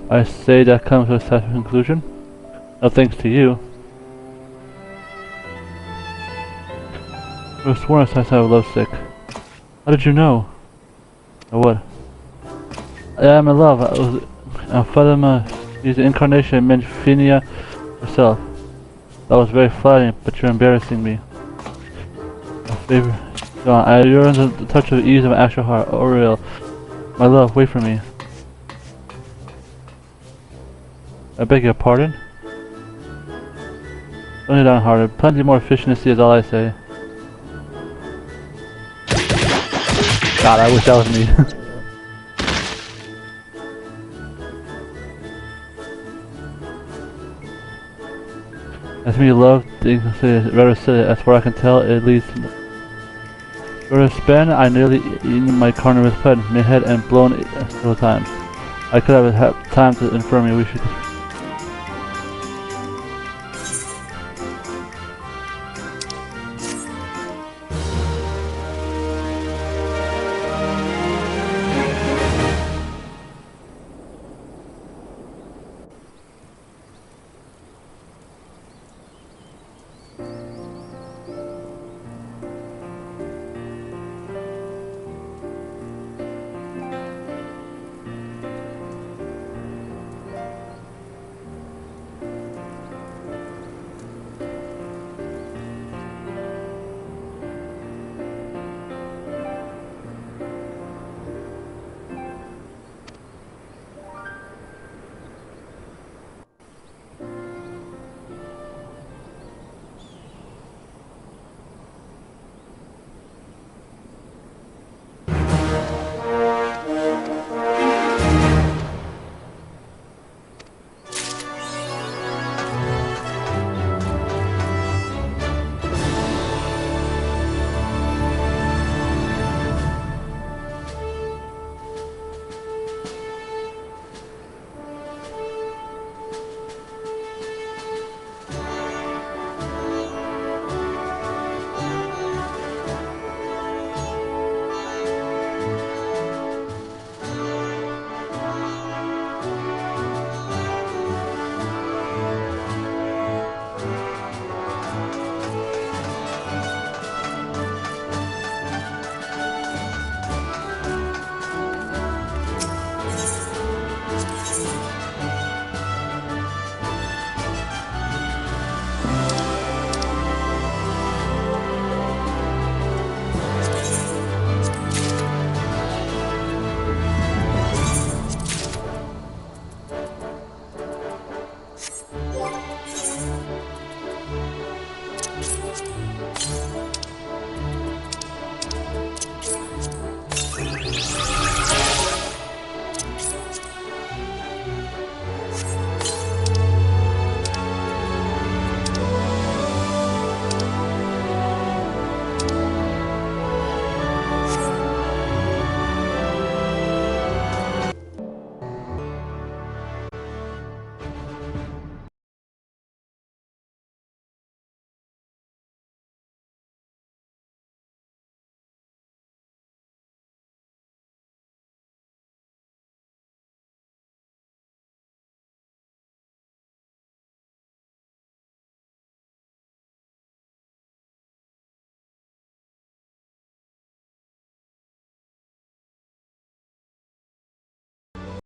I say that comes to a satisfactory conclusion. No thanks to you. I was sworn I was lovesick. How did you know? Or what? Yeah, I'm in love. Fatima, she's the incarnation of Menfinia herself. That was very flattering, but you're embarrassing me. My favorite. You're in the touch of ease of my actual heart. Aurelia, my love, wait for me. I beg your pardon? Don't get downhearted. Plenty more efficiency is all I say. God, I wish that was me. As me love the inconsiderate rather silly, as far as I can tell, it leads to for a span, I nearly eaten my corner with fun, my head and blown several times. I could have had time to inform me we should